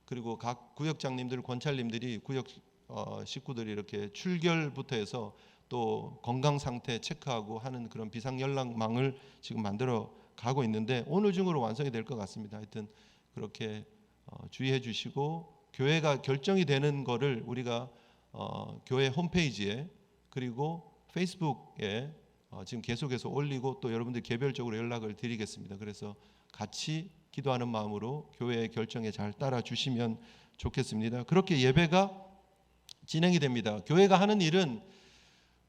그리고 각 구역장님들, 권찰님들이 구역 식구들이 이렇게 출결부터 해서 또 건강 상태 체크하고 하는 그런 비상 연락망을 지금 만들어 가고 있는데 오늘 중으로 완성이 될 것 같습니다. 하여튼 그렇게 주의해 주시고, 교회가 결정이 되는 거를 우리가 교회 홈페이지에 그리고 페이스북에 지금 계속해서 올리고 또 여러분들 개별적으로 연락을 드리겠습니다. 그래서 같이 기도하는 마음으로 교회의 결정에 잘 따라 주시면 좋겠습니다. 그렇게 예배가 진행이 됩니다. 교회가 하는 일은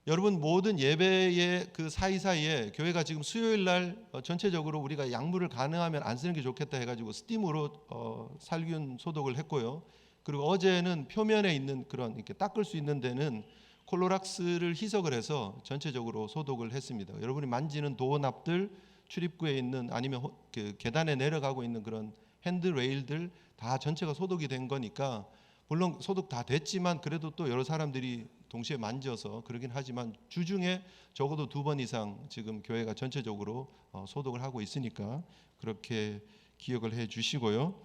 여러분 모든 예배의 그 사이사이에 교회가 지금 수요일 날 전체적으로 우리가 약물을 가능하면 안 쓰는 게 좋겠다 해가지고 스팀으로 살균 소독을 했고요. 그리고 어제는 표면에 있는 그런 이렇게 닦을 수 있는 데는 콜로락스를 희석을 해서 전체적으로 소독을 했습니다. 여러분이 만지는 도어납들, 출입구에 있는 아니면 그 계단에 내려가고 있는 그런 핸드레일들 다 전체가 소독이 된 거니까, 물론 소독 다 됐지만 그래도 또 여러 사람들이 동시에 만져서 그러긴 하지만 주중에 적어도 2번 이상 지금 교회가 전체적으로 소독을 하고 있으니까 그렇게 기억을 해 주시고요.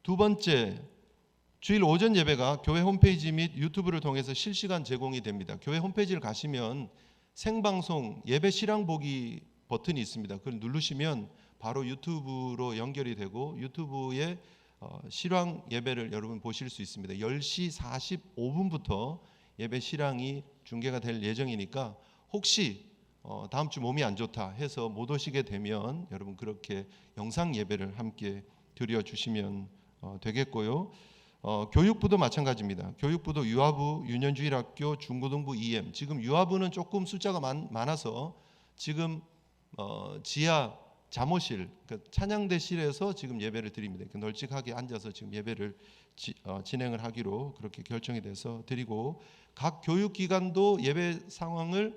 두 번째, 주일 오전 예배가 교회 홈페이지 및 유튜브를 통해서 실시간 제공이 됩니다. 교회 홈페이지를 가시면 생방송 예배 실황 보기 버튼이 있습니다. 그걸 누르시면 바로 유튜브로 연결이 되고 유튜브에 실황 예배를 여러분 보실 수 있습니다. 10시 45분부터 예배 실황이 중계가 될 예정이니까 혹시 다음 주 몸이 안 좋다 해서 못 오시게 되면 여러분 그렇게 영상 예배를 함께 드려주시면 되겠고요. 교육부도 마찬가지입니다. 교육부도 유아부, 유년주일학교, 중고등부 EM, 지금 유아부는 조금 숫자가 많아서 지금 지하 잠옷실, 그러니까 찬양대실에서 지금 예배를 드립니다. 널찍하게 앉아서 지금 예배를 진행을 하기로 그렇게 결정이 돼서 드리고, 각 교육기관도 예배 상황을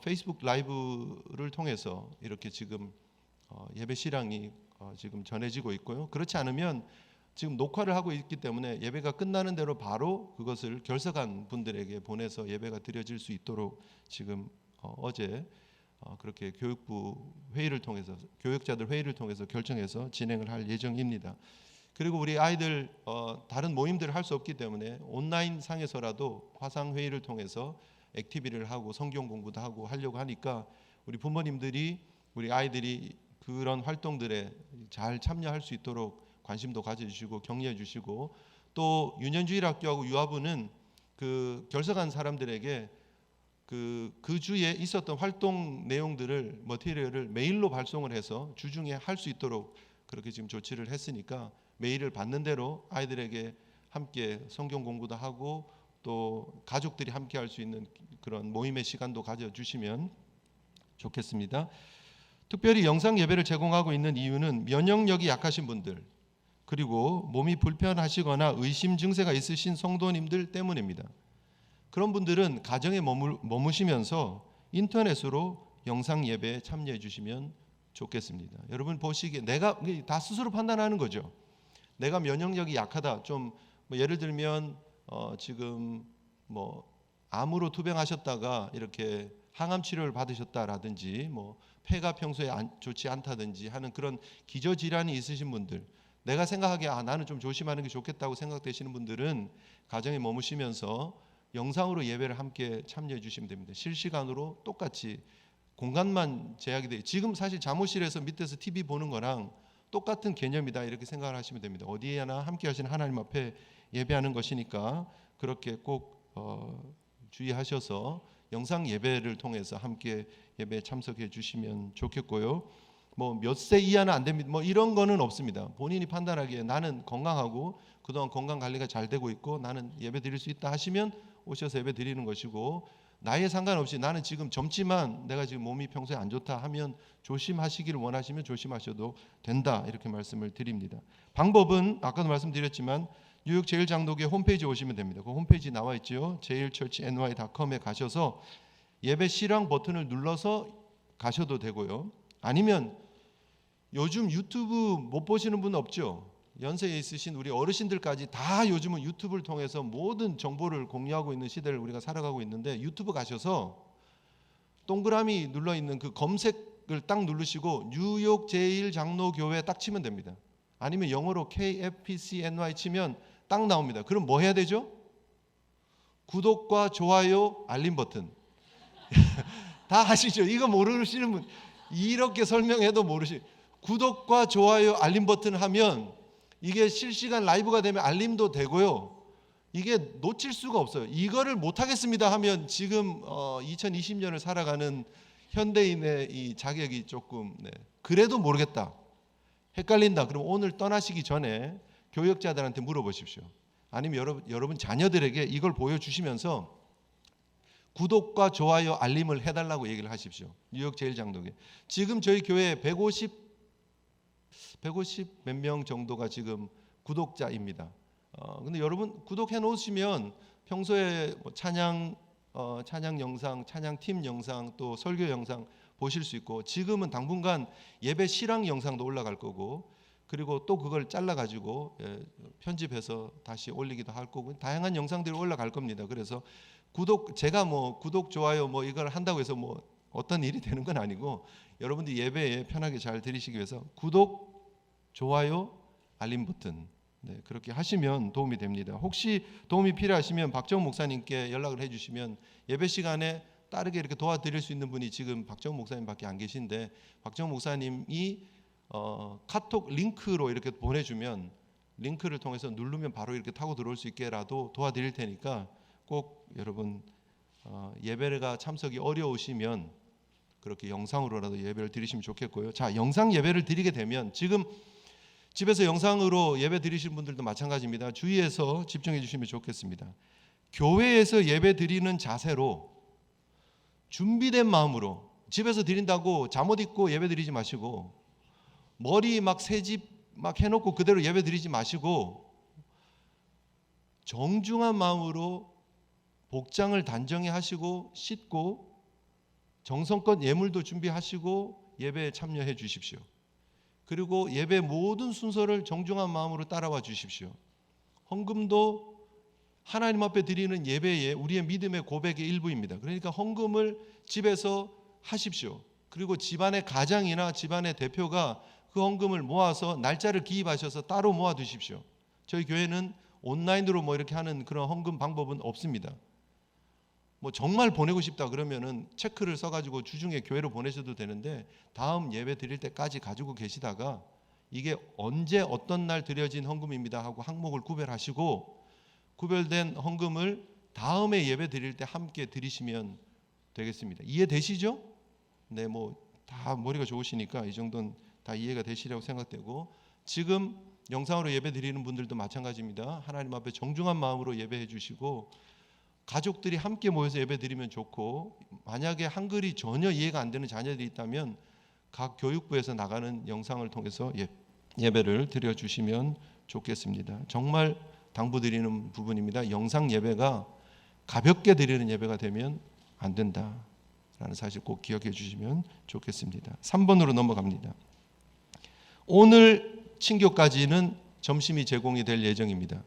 페이스북 라이브를 통해서 이렇게 지금 예배 실황이 지금 전해지고 있고요. 그렇지 않으면 지금 녹화를 하고 있기 때문에 예배가 끝나는 대로 바로 그것을 결석한 분들에게 보내서 예배가 드려질 수 있도록 지금 어제 그렇게 교육부 회의를 통해서 교육자들 회의를 통해서 결정해서 진행을 할 예정입니다. 그리고 우리 아이들 다른 모임들을 할 수 없기 때문에 온라인 상에서라도 화상 회의를 통해서 액티비티를 하고 성경 공부도 하고 하려고 하니까 우리 부모님들이 우리 아이들이 그런 활동들에 잘 참여할 수 있도록 관심도 가져주시고 격려해 주시고, 또 유년주일학교하고 유아부는 그 결석한 사람들에게 그 주에 있었던 활동 내용들을 머티리얼을 메일로 발송을 해서 주중에 할 수 있도록 그렇게 지금 조치를 했으니까 메일을 받는 대로 아이들에게 함께 성경 공부도 하고 또 가족들이 함께 할 수 있는 그런 모임의 시간도 가져주시면 좋겠습니다. 특별히 영상 예배를 제공하고 있는 이유는 면역력이 약하신 분들, 그리고 몸이 불편하시거나 의심 증세가 있으신 성도님들 때문입니다. 그런 분들은 가정에 머무시면서 인터넷으로 영상 예배에 참여해 주시면 좋겠습니다. 여러분 보시기에 내가 다 스스로 판단하는 거죠. 내가 면역력이 약하다. 좀 예를 들면 지금 암으로 투병하셨다가 이렇게 항암 치료를 받으셨다라든지 폐가 평소에 좋지 않다든지 하는 그런 기저질환이 있으신 분들, 내가 생각하기에 나는 좀 조심하는 게 좋겠다고 생각되시는 분들은 가정에 머무시면서 영상으로 예배를 함께 참여해 주시면 됩니다. 실시간으로 똑같이 공간만 제약이 돼요. 지금 사실 사무실에서 밑에서 TV 보는 거랑 똑같은 개념이다 이렇게 생각을 하시면 됩니다. 어디에나 함께 하시는 하나님 앞에 예배하는 것이니까 그렇게 꼭 주의하셔서 영상 예배를 통해서 함께 예배에 참석해 주시면 좋겠고요. 뭐 몇 세 이하는 안 됩니다. 뭐 이런 거는 없습니다. 본인이 판단하기에 나는 건강하고 그동안 건강 관리가 잘 되고 있고 나는 예배 드릴 수 있다 하시면 오셔서 예배 드리는 것이고, 나이에 상관없이 나는 지금 젊지만 내가 지금 몸이 평소에 안 좋다 하면 조심하시기를 원하시면 조심하셔도 된다 이렇게 말씀을 드립니다. 방법은 아까도 말씀드렸지만 뉴욕 제일장로교회 홈페이지에 오시면 됩니다. 그 홈페이지 나와 있죠. jailchurchny.com에 가셔서 예배 실황 버튼을 눌러서 가셔도 되고요. 아니면 요즘 유튜브 못 보시는 분 없죠? 연세에 있으신 우리 어르신들까지 다 요즘은 유튜브를 통해서 모든 정보를 공유하고 있는 시대를 우리가 살아가고 있는데, 유튜브 가셔서 동그라미 눌러 있는 그 검색을 딱 누르시고 뉴욕 제일장로교회 딱 치면 됩니다. 아니면 영어로 KFPCNY 치면 딱 나옵니다. 그럼 뭐 해야 되죠? 구독과 좋아요, 알림 버튼. 다 아시죠? 이거 모르시는 분 이렇게 설명해도 모르시. 구독과 좋아요, 알림 버튼 하면 이게 실시간 라이브가 되면 알림도 되고요. 이게 놓칠 수가 없어요. 이거를 못 하겠습니다 하면 지금 2020년을 살아가는 현대인의 이 자격이 조금 그래도 모르겠다, 헷갈린다. 그럼 오늘 떠나시기 전에 교역자들한테 물어보십시오. 아니면 여러분 자녀들에게 이걸 보여주시면서 구독과 좋아요, 알림을 해달라고 얘기를 하십시오. 뉴욕 제일장로교회. 지금 저희 교회에 150 몇 명 정도가 지금 구독자입니다. 근데 여러분 구독해 놓으시면 평소에 뭐 찬양 영상, 찬양 팀 영상, 또 설교 영상 보실 수 있고, 지금은 당분간 예배 실황 영상도 올라갈 거고, 그리고 또 그걸 잘라 가지고 편집해서 다시 올리기도 할 거고, 다양한 영상들이 올라갈 겁니다. 그래서 제가 뭐 구독 좋아요 뭐 이걸 한다고 해서 뭐 어떤 일이 되는 건 아니고, 여러분들이 예배에 편하게 잘 들으시기 위해서 구독, 좋아요, 알림 버튼 그렇게 하시면 도움이 됩니다. 혹시 도움이 필요하시면 박정 목사님께 연락을 해주시면 예배 시간에 따르게 이렇게 도와드릴 수 있는 분이 지금 박정 목사님밖에 안 계신데, 박정 목사님이 카톡 링크로 이렇게 보내주면 링크를 통해서 누르면 바로 이렇게 타고 들어올 수 있게라도 도와드릴 테니까 꼭 여러분 예배가 참석이 어려우시면 그렇게 영상으로라도 예배를 드리시면 좋겠고요. 자, 영상 예배를 드리게 되면 지금 집에서 영상으로 예배 드리시는 분들도 마찬가지입니다. 주의해서 집중해 주시면 좋겠습니다. 교회에서 예배 드리는 자세로 준비된 마음으로 집에서 드린다고 잠옷 입고 예배 드리지 마시고, 머리 막 새집 막 해놓고 그대로 예배 드리지 마시고, 정중한 마음으로 복장을 단정히 하시고 씻고 정성껏 예물도 준비하시고 예배에 참여해 주십시오. 그리고 예배 모든 순서를 정중한 마음으로 따라와 주십시오. 헌금도 하나님 앞에 드리는 예배에 우리의 믿음의 고백의 일부입니다. 그러니까 헌금을 집에서 하십시오. 그리고 집안의 가장이나 집안의 대표가 그 헌금을 모아서 날짜를 기입하셔서 따로 모아 두십시오. 저희 교회는 온라인으로 뭐 이렇게 하는 그런 헌금 방법은 없습니다. 뭐 정말 보내고 싶다 그러면은 체크를 써가지고 주중에 교회로 보내셔도 되는데, 다음 예배 드릴 때까지 가지고 계시다가 이게 언제 어떤 날 드려진 헌금입니다 하고 항목을 구별하시고, 구별된 헌금을 다음에 예배 드릴 때 함께 드리시면 되겠습니다. 이해되시죠? 네, 뭐 다 머리가 좋으시니까 이 정도는 다 이해가 되시리라고 생각되고, 지금 영상으로 예배 드리는 분들도 마찬가지입니다. 하나님 앞에 정중한 마음으로 예배해 주시고, 가족들이 함께 모여서 예배 드리면 좋고, 만약에 한글이 전혀 이해가 안 되는 자녀들이 있다면 각 교육부에서 나가는 영상을 통해서 예배를 드려주시면 좋겠습니다. 정말 당부드리는 부분입니다. 영상 예배가 가볍게 드리는 예배가 되면 안 된다라는 사실 꼭 기억해 주시면 좋겠습니다. 3번으로 넘어갑니다. 오늘 친교까지는 점심이 제공이 될 예정입니다.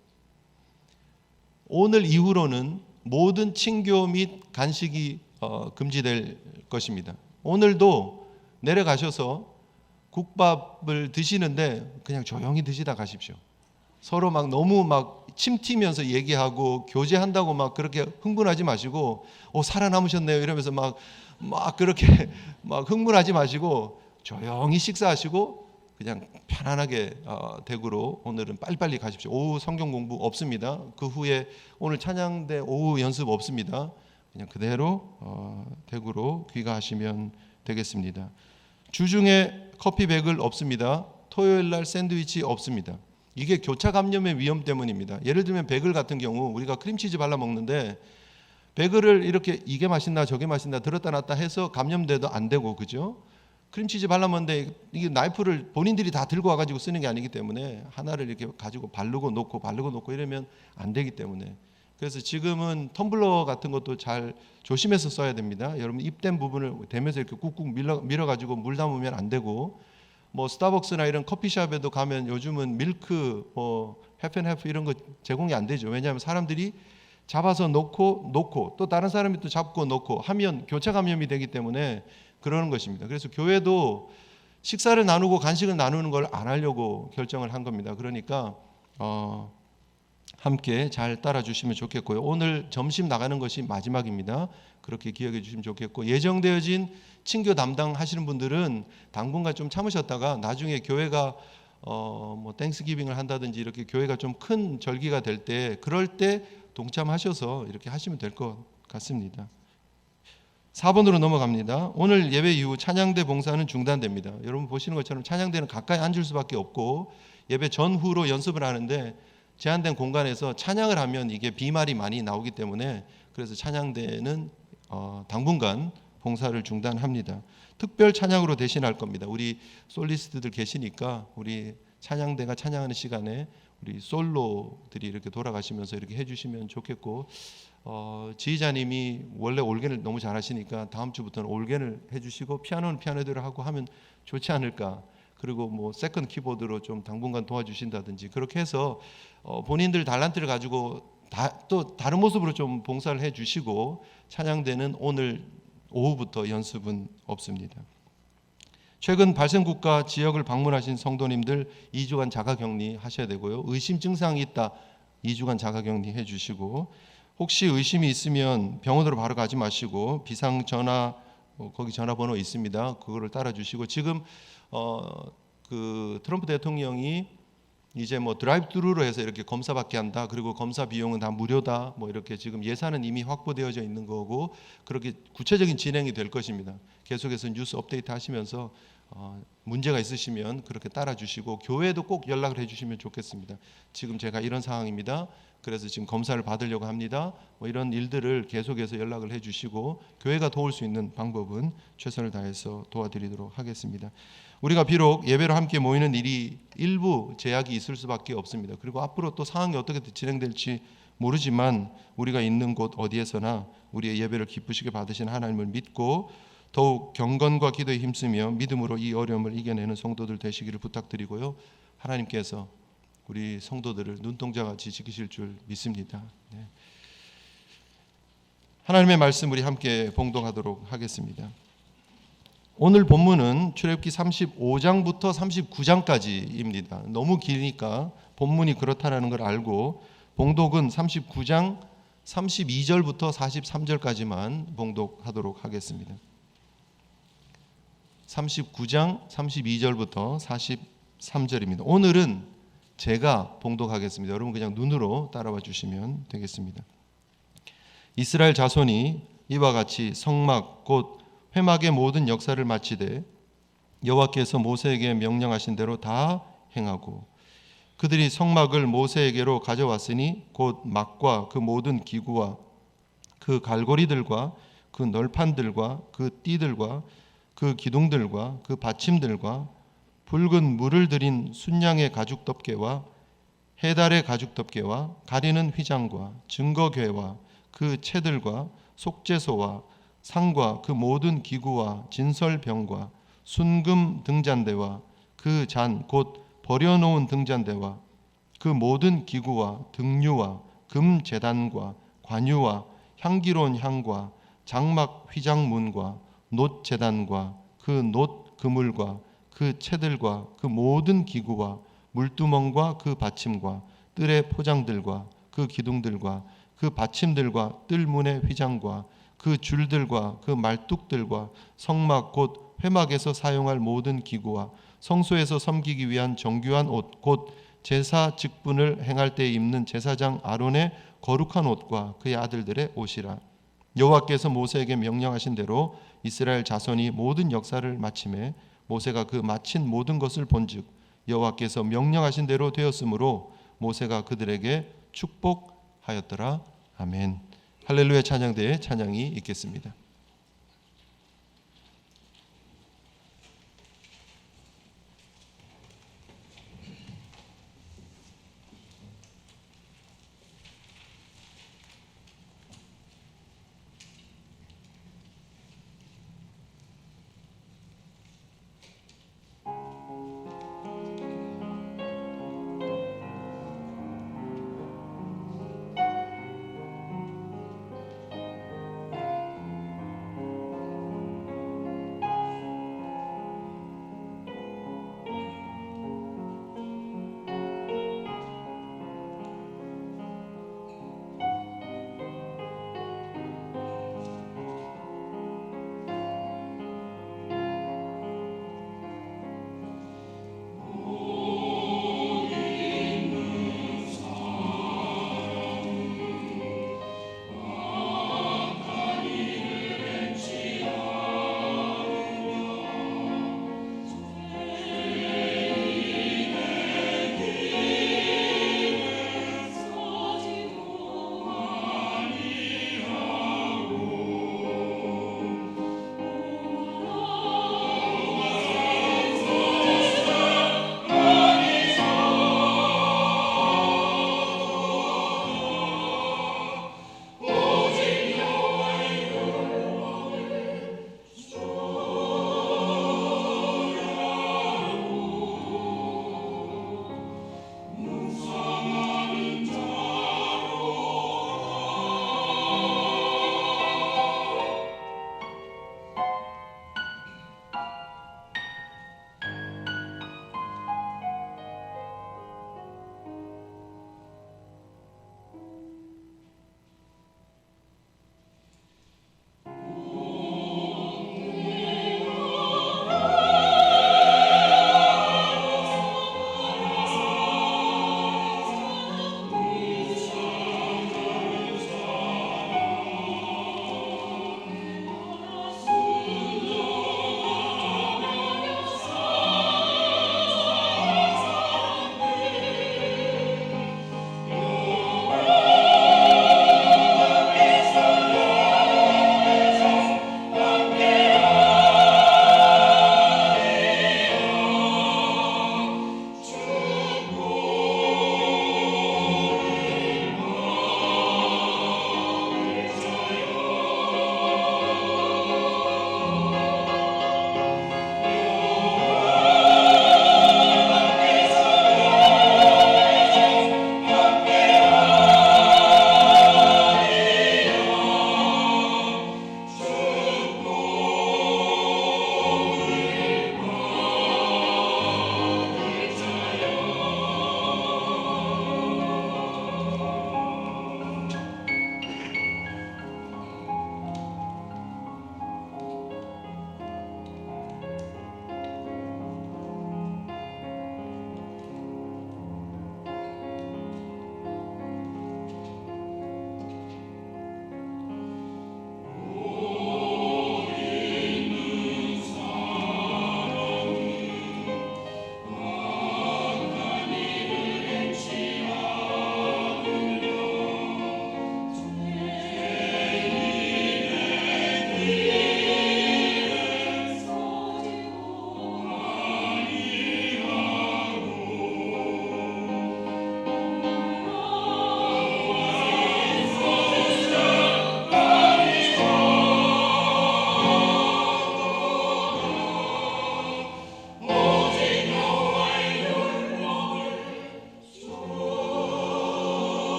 오늘 이후로는 모든 친교 및 간식이 금지될 것입니다. 오늘도 내려가셔서 국밥을 드시는데 그냥 조용히 드시다 가십시오. 서로 막 너무 막 침 튀면서 얘기하고 교제한다고 막 그렇게 흥분하지 마시고 살아남으셨네요 이러면서 막 그렇게 막 흥분하지 마시고 조용히 식사하시고 그냥 편안하게 댁으로 오늘은 빨리빨리 가십시오. 오후 성경 공부 없습니다. 그 후에 오늘 찬양대 오후 연습 없습니다. 그냥 그대로 댁으로 귀가하시면 되겠습니다. 주중에 커피백을 없습니다. 토요일 날 샌드위치 없습니다. 이게 교차 감염의 위험 때문입니다. 예를 들면 베글 같은 경우 우리가 크림치즈 발라 먹는데 베글을 이렇게 이게 맛있나 저게 맛있나 들었다 놨다 해서 감염돼도 안 되고, 그죠? 크림치즈 발라 먹는데 이게 나이프를 본인들이 다 들고 와가지고 쓰는 게 아니기 때문에 하나를 이렇게 가지고 바르고 놓고 이러면 안 되기 때문에, 그래서 지금은 텀블러 같은 것도 잘 조심해서 써야 됩니다. 여러분 입된 부분을 대면서 이렇게 꾹꾹 밀어가지고 물 담으면 안 되고, 뭐 스타벅스나 이런 커피숍에도 가면 요즘은 밀크, 해프앤해프 이런 거 제공이 안 되죠. 왜냐하면 사람들이 잡아서 놓고 또 다른 사람이 또 잡고 놓고 하면 교차 감염이 되기 때문에 그러는 것입니다. 그래서 교회도 식사를 나누고 간식을 나누는 걸 안 하려고 결정을 한 겁니다. 그러니까 함께 잘 따라 주시면 좋겠고요. 오늘 점심 나가는 것이 마지막입니다. 그렇게 기억해 주시면 좋겠고, 예정되어진 친교 담당하시는 분들은 당분간 좀 참으셨다가 나중에 교회가 뭐 땡스기빙을 한다든지 이렇게 교회가 좀 큰 절기가 될 때, 그럴 때 동참하셔서 이렇게 하시면 될 것 같습니다. 4번으로 넘어갑니다. 오늘 예배 이후 찬양대 봉사는 중단됩니다. 여러분 보시는 것처럼 찬양대는 가까이 앉을 수밖에 없고 예배 전후로 연습을 하는데 제한된 공간에서 찬양을 하면 이게 비말이 많이 나오기 때문에, 그래서 찬양대는 당분간 봉사를 중단합니다. 특별 찬양으로 대신할 겁니다. 우리 솔리스트들 계시니까 우리 찬양대가 찬양하는 시간에 우리 솔로들이 이렇게 돌아가시면서 이렇게 해주시면 좋겠고, 지휘자님이 원래 올겐을 너무 잘하시니까 다음 주부터는 올겐을 해주시고 피아노는 피아노대로 하고 하면 좋지 않을까. 그리고 뭐 세컨드 키보드로 좀 당분간 도와주신다든지 그렇게 해서 본인들 달란트를 가지고 또 다른 모습으로 좀 봉사를 해주시고, 찬양대는 오늘 오후부터 연습은 없습니다. 최근 발생국가 지역을 방문하신 성도님들 2주간 자가격리 하셔야 되고요. 의심 증상이 있다 2주간 자가격리 해주시고, 혹시 의심이 있으면 병원으로 바로 가지 마시고 비상 전화 거기 전화번호 있습니다. 그거를 따라 주시고, 지금 그 트럼프 대통령이 이제 뭐 드라이브스루로 해서 이렇게 검사받게 한다. 그리고 검사 비용은 다 무료다. 뭐 이렇게 지금 예산은 이미 확보되어져 있는 거고 그렇게 구체적인 진행이 될 것입니다. 계속해서 뉴스 업데이트 하시면서 문제가 있으시면 그렇게 따라 주시고, 교회도 꼭 연락을 해주시면 좋겠습니다. 지금 제가 이런 상황입니다. 그래서 지금 검사를 받으려고 합니다. 뭐 이런 일들을 계속해서 연락을 해주시고 교회가 도울 수 있는 방법은 최선을 다해서 도와드리도록 하겠습니다. 우리가 비록 예배로 함께 모이는 일이 일부 제약이 있을 수밖에 없습니다. 그리고 앞으로 또 상황이 어떻게 진행될지 모르지만 우리가 있는 곳 어디에서나 우리의 예배를 기쁘시게 받으시는 하나님을 믿고 더욱 경건과 기도에 힘쓰며 믿음으로 이 어려움을 이겨내는 성도들 되시기를 부탁드리고요. 하나님께서 우리 성도들을 눈동자같이 지키실 줄 믿습니다. 네. 하나님의 말씀 우리 함께 봉독하도록 하겠습니다. 오늘 본문은 출애굽기 35장부터 39장까지입니다. 너무 기니까 본문이 그렇다라는 걸 알고 봉독은 39장 32절부터 43절까지만 봉독하도록 하겠습니다. 39장 32절부터 43절입니다. 오늘은 제가 봉독하겠습니다. 여러분 그냥 눈으로 따라와 주시면 되겠습니다. 이스라엘 자손이 이와 같이 성막 곧 회막의 모든 역사를 마치되 여호와께서 모세에게 명령하신 대로 다 행하고, 그들이 성막을 모세에게로 가져왔으니 곧 막과 그 모든 기구와 그 갈고리들과 그 널판들과 그 띠들과 그 기둥들과 그 받침들과 붉은 물을 들인 순양의 가죽 덮개와 해달의 가죽 덮개와 가리는 휘장과 증거궤와 그 채들과 속죄소와 상과 그 모든 기구와 진설병과 순금 등잔대와 그 잔 곧 버려놓은 등잔대와 그 모든 기구와 등류와 금 제단과 관유와 향기로운 향과 장막 휘장문과 놋 제단과 그 놋 그물과 그 채들과 그 모든 기구와 물두멍과 그 받침과 뜰의 포장들과 그 기둥들과 그 받침들과 뜰문의 휘장과 그 줄들과 그 말뚝들과 성막 곧 회막에서 사용할 모든 기구와 성소에서 섬기기 위한 정교한 옷 곧 제사 직분을 행할 때 입는 제사장 아론의 거룩한 옷과 그의 아들들의 옷이라. 여호와께서 모세에게 명령하신 대로 이스라엘 자손이 모든 역사를 마침에 모세가 그 마친 모든 것을 본즉 여호와께서 명령하신 대로 되었으므로 모세가 그들에게 축복하였더라. 아멘. 할렐루야. 찬양대에 찬양이 있겠습니다.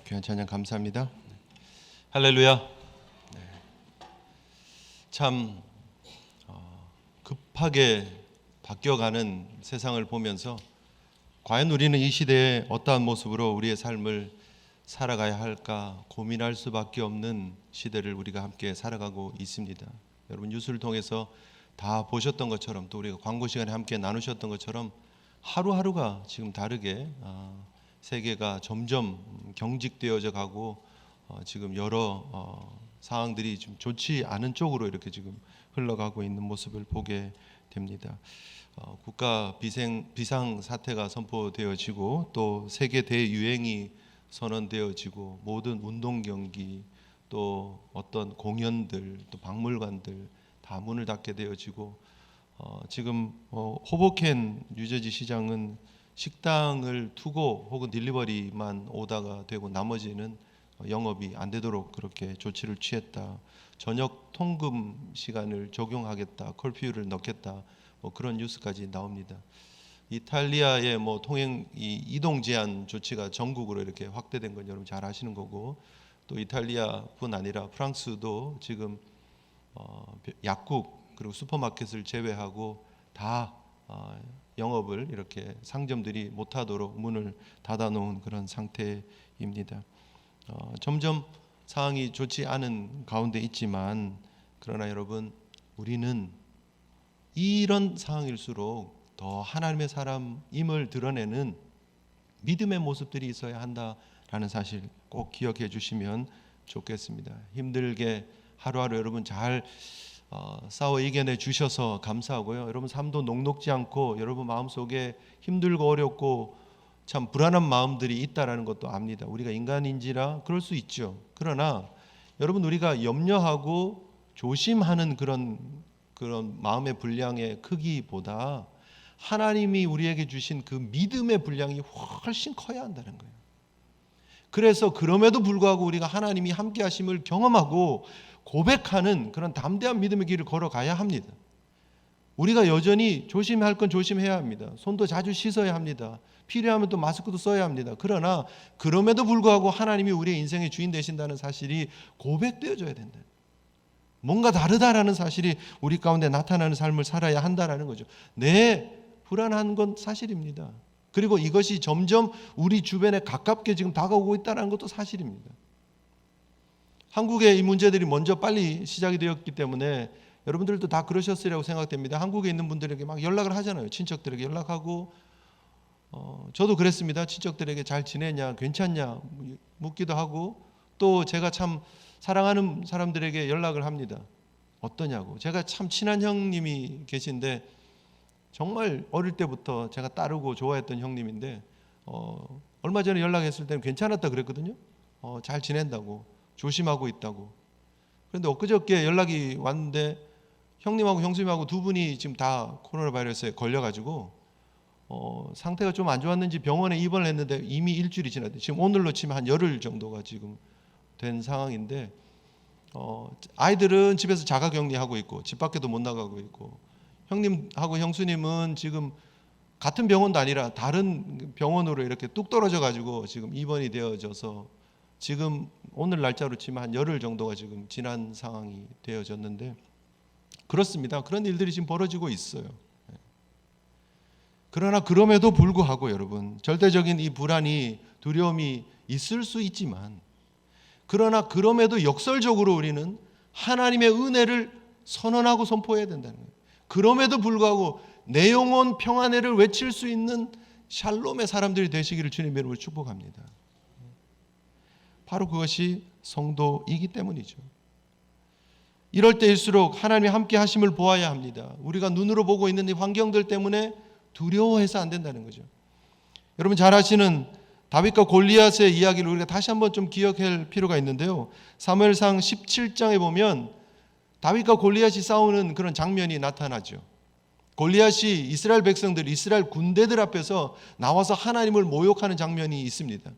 귀한 찬양 감사합니다. 할렐루야. 네. 참 급하게 바뀌어가는 세상을 보면서 과연 우리는 이 시대에 어떠한 모습으로 우리의 삶을 살아가야 할까 고민할 수밖에 없는 시대를 우리가 함께 살아가고 있습니다. 여러분 뉴스를 통해서 다 보셨던 것처럼 또 우리가 광고 시간에 함께 나누셨던 것처럼 하루하루가 지금 다르게 세계가 점점 경직되어져 가고 지금 여러 상황들이 좀 좋지 않은 쪽으로 이렇게 지금 흘러가고 있는 모습을 보게 됩니다. 국가 비상 사태가 선포되어지고 또 세계 대유행이 선언되어지고 모든 운동 경기 또 어떤 공연들 또 박물관들 다 문을 닫게 되어지고 지금 호보켄 뉴저지 시장은 식당을 두고 혹은 딜리버리만 오다가 되고 나머지는 영업이 안 되도록 그렇게 조치를 취했다. 저녁 통금 시간을 적용하겠다. 커퓨를 넣겠다. 그런 뉴스까지 나옵니다. 이탈리아의 통행 이동 제한 조치가 전국으로 이렇게 확대된 건 여러분 잘 아시는 거고 또 이탈리아뿐 아니라 프랑스도 지금 약국 그리고 슈퍼마켓을 제외하고 다 영업을 이렇게 상점들이 못하도록 문을 닫아놓은 그런 상태입니다. 점점 상황이 좋지 않은 가운데 있지만 그러나 여러분 우리는 이런 상황일수록 더 하나님의 사람임을 드러내는 믿음의 모습들이 있어야 한다라는 사실 꼭 기억해 주시면 좋겠습니다. 힘들게 하루하루 여러분 잘 싸워 이겨내 주셔서 감사하고요. 여러분 삶도 녹록지 않고 여러분 마음속에 힘들고 어렵고 참 불안한 마음들이 있다라는 것도 압니다. 우리가 인간인지라 그럴 수 있죠. 그러나 여러분 우리가 염려하고 조심하는 그런 마음의 분량의 크기보다 하나님이 우리에게 주신 그 믿음의 분량이 훨씬 커야 한다는 거예요. 그래서 그럼에도 불구하고 우리가 하나님이 함께 하심을 경험하고 고백하는 그런 담대한 믿음의 길을 걸어가야 합니다. 우리가 여전히 조심할 건 조심해야 합니다. 손도 자주 씻어야 합니다. 필요하면 또 마스크도 써야 합니다. 그러나 그럼에도 불구하고 하나님이 우리의 인생의 주인 되신다는 사실이 고백되어져야 된다. 뭔가 다르다라는 사실이 우리 가운데 나타나는 삶을 살아야 한다라는 거죠. 불안한 건 사실입니다. 그리고 이것이 점점 우리 주변에 가깝게 지금 다가오고 있다는 것도 사실입니다. 한국의 이 문제들이 먼저 빨리 시작이 되었기 때문에 여러분들도 다 그러셨으리라고 생각됩니다. 한국에 있는 분들에게 막 연락을 하잖아요. 친척들에게 연락하고 저도 그랬습니다. 친척들에게 잘 지내냐, 괜찮냐 묻기도 하고 또 제가 참 사랑하는 사람들에게 연락을 합니다. 어떠냐고. 제가 참 친한 형님이 계신데 정말 어릴 때부터 제가 따르고 좋아했던 형님인데 얼마 전에 연락했을 때는 괜찮았다 그랬거든요. 잘 지낸다고 조심하고 있다고. 그런데 엊그저께 연락이 왔는데 형님하고 형수님하고 두 분이 지금 다 코로나 바이러스에 걸려가지고 상태가 좀 안 좋았는지 병원에 입원을 했는데 이미 일주일이 지났대. 지금 오늘로 치면 한 열흘 정도가 지금 된 상황인데 아이들은 집에서 자가격리하고 있고 집 밖에도 못 나가고 있고 형님하고 형수님은 지금 같은 병원도 아니라 다른 병원으로 이렇게 뚝 떨어져 가지고 지금 입원이 되어져서 지금 오늘 날짜로 치면 한 열흘 정도가 지금 지난 상황이 되어졌는데 그렇습니다. 그런 일들이 지금 벌어지고 있어요. 그러나 그럼에도 불구하고 여러분 절대적인 이 불안이 두려움이 있을 수 있지만 그러나 그럼에도 역설적으로 우리는 하나님의 은혜를 선언하고 선포해야 된다는 거예요. 그럼에도 불구하고 내 영혼 평안회를 외칠 수 있는 샬롬의 사람들이 되시기를 주님의 이름으로 축복합니다. 바로 그것이 성도이기 때문이죠. 이럴 때일수록 하나님이 함께 하심을 보아야 합니다. 우리가 눈으로 보고 있는 이 환경들 때문에 두려워해서 안 된다는 거죠. 여러분 잘 아시는 다윗과 골리앗의 이야기를 우리가 다시 한번 좀 기억할 필요가 있는데요. 사무엘상 17장에 보면 다윗과 골리앗이 싸우는 그런 장면이 나타나죠. 골리앗이 이스라엘 백성들, 이스라엘 군대들 앞에서 나와서 하나님을 모욕하는 장면이 있습니다.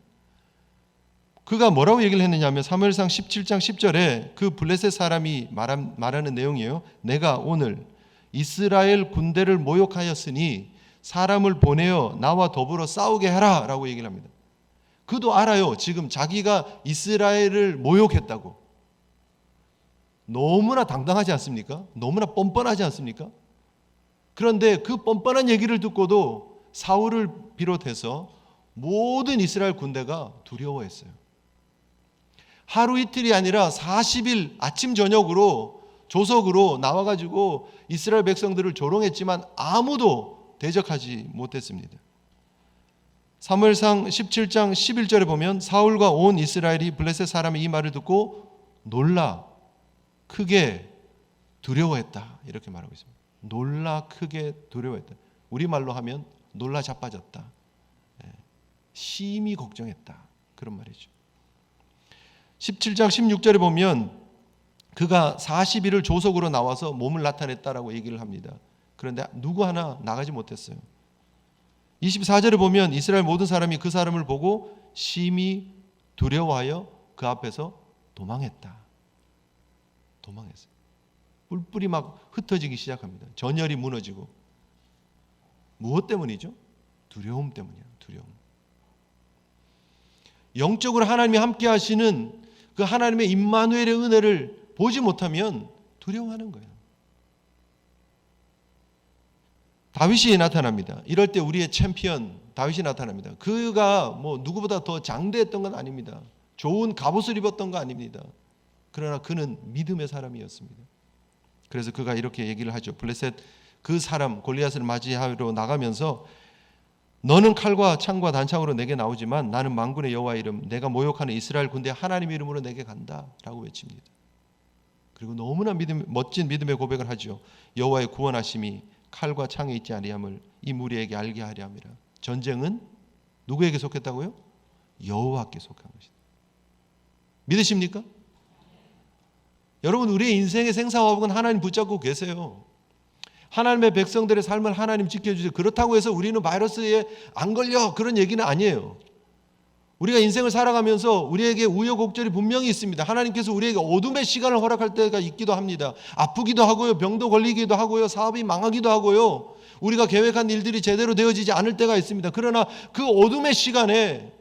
그가 뭐라고 얘기를 했느냐면 사무엘상 17장 10절에 그 블레셋 사람이 말하는 내용이에요. 내가 오늘 이스라엘 군대를 모욕하였으니 사람을 보내어 나와 더불어 싸우게 해라 라고 얘기를 합니다. 그도 알아요. 지금 자기가 이스라엘을 모욕했다고. 너무나 당당하지 않습니까? 너무나 뻔뻔하지 않습니까? 그런데 그 뻔뻔한 얘기를 듣고도 사울을 비롯해서 모든 이스라엘 군대가 두려워했어요. 하루 이틀이 아니라 40일 아침 저녁으로 조석으로 나와가지고 이스라엘 백성들을 조롱했지만 아무도 대적하지 못했습니다. 사무엘상 17장 11절에 보면 사울과 온 이스라엘이 블레셋 사람의 이 말을 듣고 놀라 크게 두려워했다 이렇게 말하고 있습니다. 놀라 크게 두려워했다. 우리말로 하면 놀라 자빠졌다. 심히 걱정했다. 그런 말이죠. 17장 16절에 보면 그가 40일을 조석으로 나와서 몸을 나타냈다라고 얘기를 합니다. 그런데 누구 하나 나가지 못했어요. 24절에 보면 이스라엘 모든 사람이 그 사람을 보고 심히 두려워하여 그 앞에서 도망했다. 도망했어요. 뿔뿔이 막 흩어지기 시작합니다. 전열이 무너지고. 무엇 때문이죠? 두려움 때문이에요. 두려움. 영적으로 하나님이 함께 하시는 그 하나님의 임마누엘의 은혜를 보지 못하면 두려워하는 거예요. 다윗이 나타납니다. 이럴 때 우리의 챔피언 다윗이 나타납니다. 그가 뭐 누구보다 더 장대했던 건 아닙니다. 좋은 갑옷을 입었던 거 아닙니다. 그러나 그는 믿음의 사람이었습니다. 그래서 그가 이렇게 얘기를 하죠. 블레셋 그 사람 골리앗을 맞이하러 나가면서 너는 칼과 창과 단창으로 내게 나오지만 나는 만군의 여호와 이름 내가 모욕하는 이스라엘 군대 하나님 이름으로 내게 간다 라고 외칩니다. 그리고 너무나 멋진 믿음의 고백을 하죠. 여호와의 구원하심이 칼과 창에 있지 아니함을 이 무리에게 알게 하려 함이라. 전쟁은 누구에게 속했다고요? 여호와께 속한 것이다. 믿으십니까? 여러분 우리의 인생의 생사화복은 하나님 붙잡고 계세요. 하나님의 백성들의 삶을 하나님 지켜주세요. 그렇다고 해서 우리는 바이러스에 안 걸려 그런 얘기는 아니에요. 우리가 인생을 살아가면서 우리에게 우여곡절이 분명히 있습니다. 하나님께서 우리에게 어둠의 시간을 허락할 때가 있기도 합니다. 아프기도 하고요. 병도 걸리기도 하고요. 사업이 망하기도 하고요. 우리가 계획한 일들이 제대로 되어지지 않을 때가 있습니다. 그러나 그 어둠의 시간에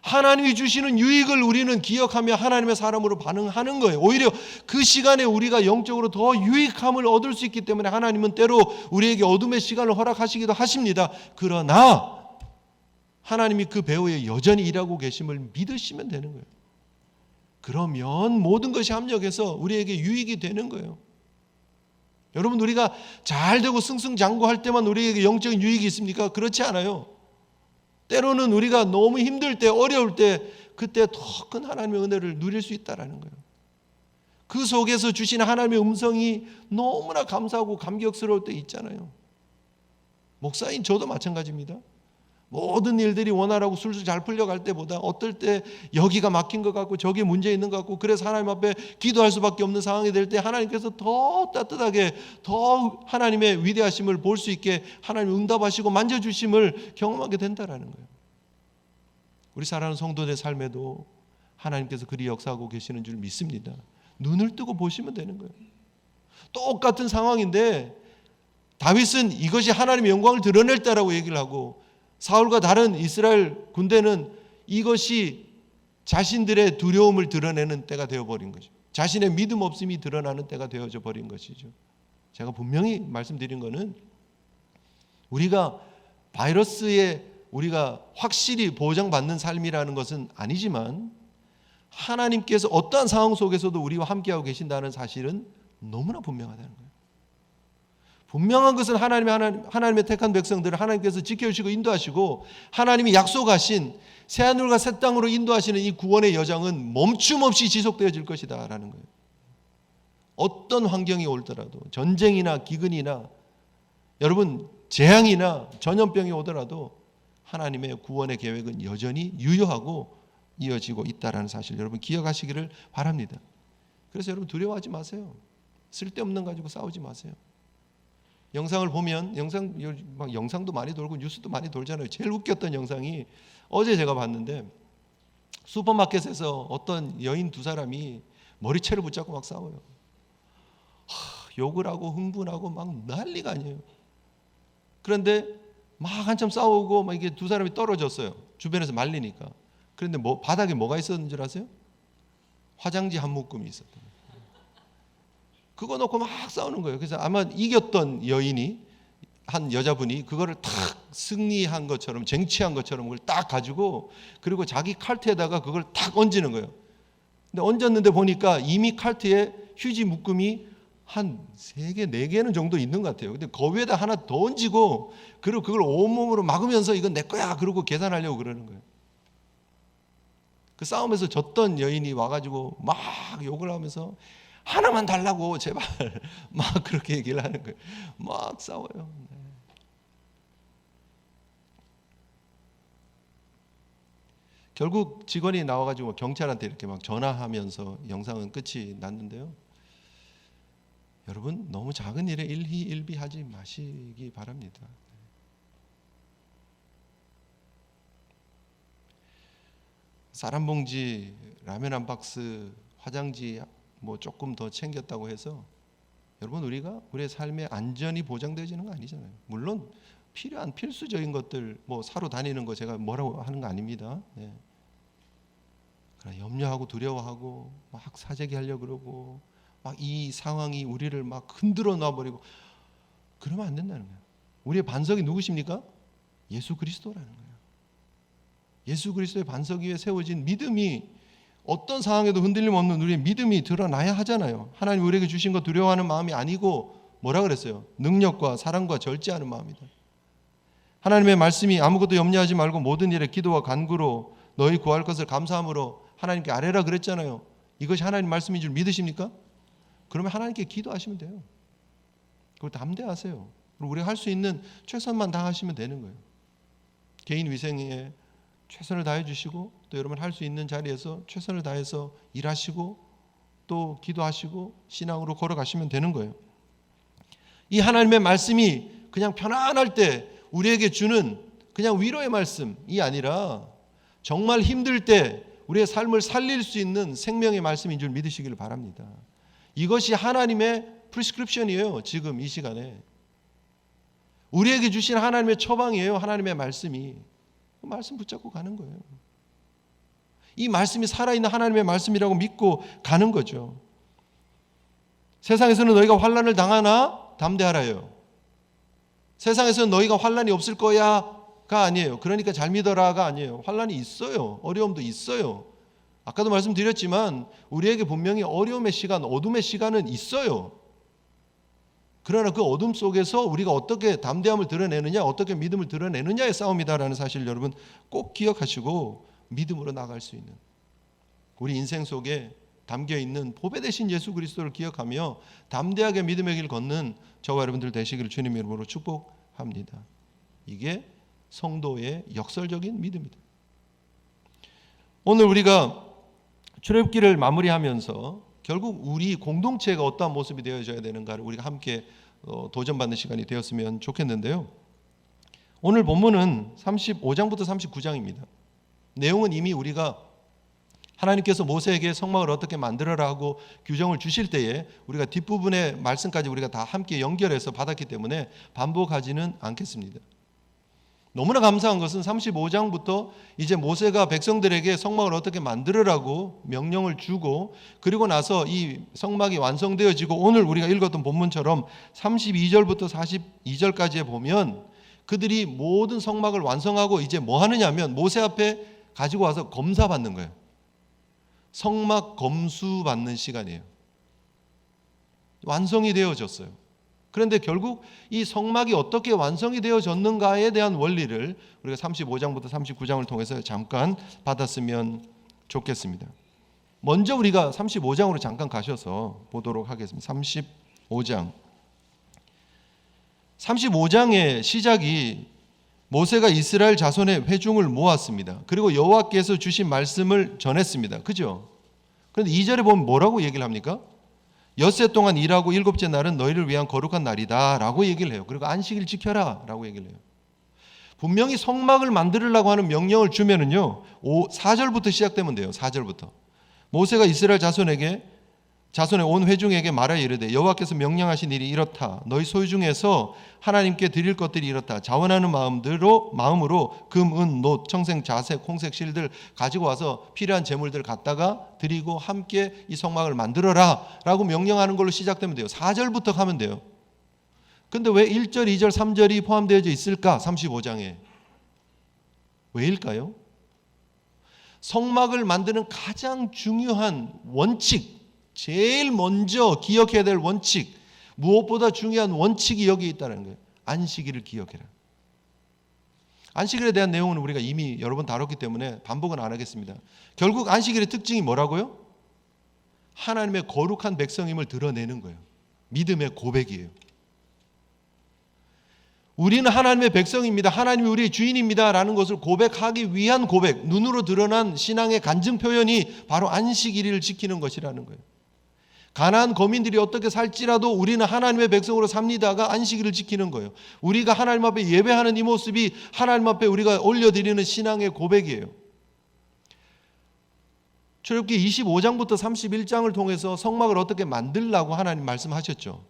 하나님이 주시는 유익을 우리는 기억하며 하나님의 사람으로 반응하는 거예요. 오히려 그 시간에 우리가 영적으로 더 유익함을 얻을 수 있기 때문에 하나님은 때로 우리에게 어둠의 시간을 허락하시기도 하십니다. 그러나 하나님이 그 배후에 여전히 일하고 계심을 믿으시면 되는 거예요. 그러면 모든 것이 합력해서 우리에게 유익이 되는 거예요. 여러분 우리가 잘 되고 승승장구할 때만 우리에게 영적인 유익이 있습니까? 그렇지 않아요. 때로는 우리가 너무 힘들 때 어려울 때 그때 더 큰 하나님의 은혜를 누릴 수 있다는 거예요. 그 속에서 주신 하나님의 음성이 너무나 감사하고 감격스러울 때 있잖아요. 목사인 저도 마찬가지입니다. 모든 일들이 원활하고 술술 잘 풀려갈 때보다 어떨 때 여기가 막힌 것 같고 저기 문제 있는 것 같고 그래서 하나님 앞에 기도할 수밖에 없는 상황이 될 때 하나님께서 더 따뜻하게 더 하나님의 위대하심을 볼 수 있게 하나님 응답하시고 만져주심을 경험하게 된다는 거예요. 우리 사랑하는 성도들 삶에도 하나님께서 그리 역사하고 계시는 줄 믿습니다. 눈을 뜨고 보시면 되는 거예요. 똑같은 상황인데 다윗은 이것이 하나님의 영광을 드러낼 때라고 얘기를 하고 사울과 다른 이스라엘 군대는 이것이 자신들의 두려움을 드러내는 때가 되어버린 거죠. 자신의 믿음 없음이 드러나는 때가 되어져 버린 것이죠. 제가 분명히 말씀드린 것은 우리가 바이러스에 우리가 확실히 보장받는 삶이라는 것은 아니지만 하나님께서 어떠한 상황 속에서도 우리와 함께하고 계신다는 사실은 너무나 분명하다는 거예요. 분명한 것은 하나님의 택한 백성들을 하나님께서 지켜주시고 인도하시고 하나님이 약속하신 새하늘과 새 땅으로 인도하시는 이 구원의 여정은 멈춤 없이 지속되어질 것이다 라는 거예요. 어떤 환경이 오더라도 전쟁이나 기근이나 여러분 재앙이나 전염병이 오더라도 하나님의 구원의 계획은 여전히 유효하고 이어지고 있다는 사실 여러분 기억하시기를 바랍니다. 그래서 여러분 두려워하지 마세요. 쓸데없는 거 가지고 싸우지 마세요. 영상을 보면 영상도 많이 돌고 뉴스도 많이 돌잖아요. 제일 웃겼던 영상이 어제 제가 봤는데 슈퍼마켓에서 어떤 여인 두 사람이 머리채를 붙잡고 막 싸워요. 욕을 하고 흥분하고 막 난리가 아니에요. 그런데 막 한참 싸우고 막 이게 두 사람이 떨어졌어요. 주변에서 말리니까. 그런데 바닥에 뭐가 있었는 줄 아세요? 화장지 한 묶음이 있었던 거예요. 그거 놓고 막 싸우는 거예요. 그래서 아마 이겼던 여인이, 한 여자분이 그거를 탁 승리한 것처럼, 쟁취한 것처럼 그걸 딱 가지고, 그리고 자기 칼트에다가 그걸 탁 얹는 거예요. 근데 얹었는데 보니까 이미 칼트에 휴지 묶음이 한 3개, 4개는 정도 있는 것 같아요. 근데 그 위에다 하나 더 얹고, 그리고 그걸 온몸으로 막으면서 이건 내 거야 그러고 계산하려고 그러는 거예요. 그 싸움에서 졌던 여인이 와가지고 막 욕을 하면서 하나만 달라고 제발 막 그렇게 얘기를 하는 거예요. 막 싸워요. 결국 직원이 나와가지고 경찰한테 이렇게 막 전화하면서 영상은 끝이 났는데요. 여러분, 너무 작은 일에 일희일비하지 마시기 바랍니다. 쌀 한 봉지, 라면 한 박스, 화장지 뭐 조금 더 챙겼다고 해서 여러분 우리의 삶의 안전이 보장되지는 거 아니잖아요. 물론 필요한 필수적인 것들 뭐 사러 다니는 거 제가 뭐라고 하는 거 아닙니다. 네. 그러나 염려하고 두려워하고 막 사재기 하려고 그러고 막 이 상황이 우리를 막 흔들어 놔버리고 그러면 안 된다는 거예요. 우리의 반석이 누구십니까? 예수 그리스도라는 거예요. 예수 그리스도의 반석 위에 세워진 믿음이 어떤 상황에도 흔들림 없는 우리의 믿음이 드러나야 하잖아요. 하나님 우리에게 주신 거 두려워하는 마음이 아니고 뭐라 그랬어요? 능력과 사랑과 절제하는 마음이다. 하나님의 말씀이 아무것도 염려하지 말고 모든 일에 기도와 간구로 너희 구할 것을 감사함으로 하나님께 아뢰라 그랬잖아요. 이것이 하나님 말씀인 줄 믿으십니까? 그러면 하나님께 기도하시면 돼요. 그걸 담대하세요. 그리고 우리가 할 수 있는 최선만 다하시면 되는 거예요. 개인 위생에 최선을 다해 주시고 또 여러분 할 수 있는 자리에서 최선을 다해서 일하시고 또 기도하시고 신앙으로 걸어가시면 되는 거예요. 이 하나님의 말씀이 그냥 편안할 때 우리에게 주는 그냥 위로의 말씀이 아니라 정말 힘들 때 우리의 삶을 살릴 수 있는 생명의 말씀인 줄 믿으시기를 바랍니다. 이것이 하나님의 프리스크립션이에요. 지금 이 시간에 우리에게 주신 하나님의 처방이에요. 하나님의 말씀이. 그 말씀 붙잡고 가는 거예요. 이 말씀이 살아있는 하나님의 말씀이라고 믿고 가는 거죠. 세상에서는 너희가 환난을 당하나 담대하라요. 세상에서는 너희가 환난이 없을 거야가 아니에요. 그러니까 잘 믿어라가 아니에요. 환난이 있어요. 어려움도 있어요. 아까도 말씀드렸지만 우리에게 분명히 어려움의 시간, 어둠의 시간은 있어요. 그러나 그 어둠 속에서 우리가 어떻게 담대함을 드러내느냐, 어떻게 믿음을 드러내느냐의 싸움이다라는 사실 여러분 꼭 기억하시고 믿음으로 나갈 수 있는 우리 인생 속에 담겨있는 보배 되신 예수 그리스도를 기억하며 담대하게 믿음의 길 걷는 저와 여러분들 되시기를 주님의 이름으로 축복합니다. 이게 성도의 역설적인 믿음이다. 오늘 우리가 출애굽기를 마무리하면서 결국 우리 공동체가 어떠한 모습이 되어져야 되는가를 우리가 함께 도전받는 시간이 되었으면 좋겠는데요. 오늘 본문은 35장부터 39장입니다. 내용은 이미 우리가 하나님께서 모세에게 성막을 어떻게 만들어라 하고 규정을 주실 때에 우리가 뒷부분의 말씀까지 우리가 다 함께 연결해서 받았기 때문에 반복하지는 않겠습니다. 너무나 감사한 것은 35장부터 이제 모세가 백성들에게 성막을 어떻게 만들으라고 명령을 주고 그리고 나서 이 성막이 완성되어지고 오늘 우리가 읽었던 본문처럼 32절부터 42절까지에 보면 그들이 모든 성막을 완성하고 이제 뭐 하느냐면 모세 앞에 가지고 와서 검사 받는 거예요. 성막 검수 받는 시간이에요. 완성이 되어졌어요. 그런데 결국 이 성막이 어떻게 완성이 되어졌는가에 대한 원리를 우리가 35장부터 39장을 통해서 잠깐 받았으면 좋겠습니다. 먼저 우리가 35장으로 잠깐 가셔서 보도록 하겠습니다. 35장의 시작이 모세가 이스라엘 자손의 회중을 모았습니다. 그리고 여호와께서 주신 말씀을 전했습니다. 그죠? 그런데 2절에 보면 뭐라고 얘기를 합니까? 엿새 동안 일하고 일곱째 날은 너희를 위한 거룩한 날이다 라고 얘기를 해요. 그리고 안식일 지켜라 라고 얘기를 해요. 분명히 성막을 만들으려고 하는 명령을 주면은요 4절부터 시작되면 돼요. 4절부터 모세가 이스라엘 자손에게 자손의 온 회중에게 말하여 이르되 여호와께서 명령하신 일이 이렇다. 너희 소유 중에서 하나님께 드릴 것들이 이렇다. 자원하는 마음으로 금, 은, 놋, 청색, 자색, 홍색 실들 가지고 와서 필요한 재물들 갖다가 드리고 함께 이 성막을 만들어라 라고 명령하는 걸로 시작되면 돼요. 4절부터 가면 돼요. 근데 왜 1절, 2절, 3절이 포함되어 있을까? 35장에. 왜일까요? 성막을 만드는 가장 중요한 원칙, 제일 먼저 기억해야 될 원칙, 무엇보다 중요한 원칙이 여기 있다는 거예요. 안식일을 기억해라. 안식일에 대한 내용은 우리가 이미 여러 번 다뤘기 때문에 반복은 안 하겠습니다. 결국 안식일의 특징이 뭐라고요? 하나님의 거룩한 백성임을 드러내는 거예요. 믿음의 고백이에요. 우리는 하나님의 백성입니다. 하나님이 우리의 주인입니다. 라는 것을 고백하기 위한 고백, 눈으로 드러난 신앙의 간증 표현이 바로 안식일을 지키는 것이라는 거예요. 가나안 거민들이 어떻게 살지라도 우리는 하나님의 백성으로 삽니다가 안식일을 지키는 거예요. 우리가 하나님 앞에 예배하는 이 모습이 하나님 앞에 우리가 올려드리는 신앙의 고백이에요. 출애굽기 25장부터 31장을 통해서 성막을 어떻게 만들라고 하나님 말씀하셨죠.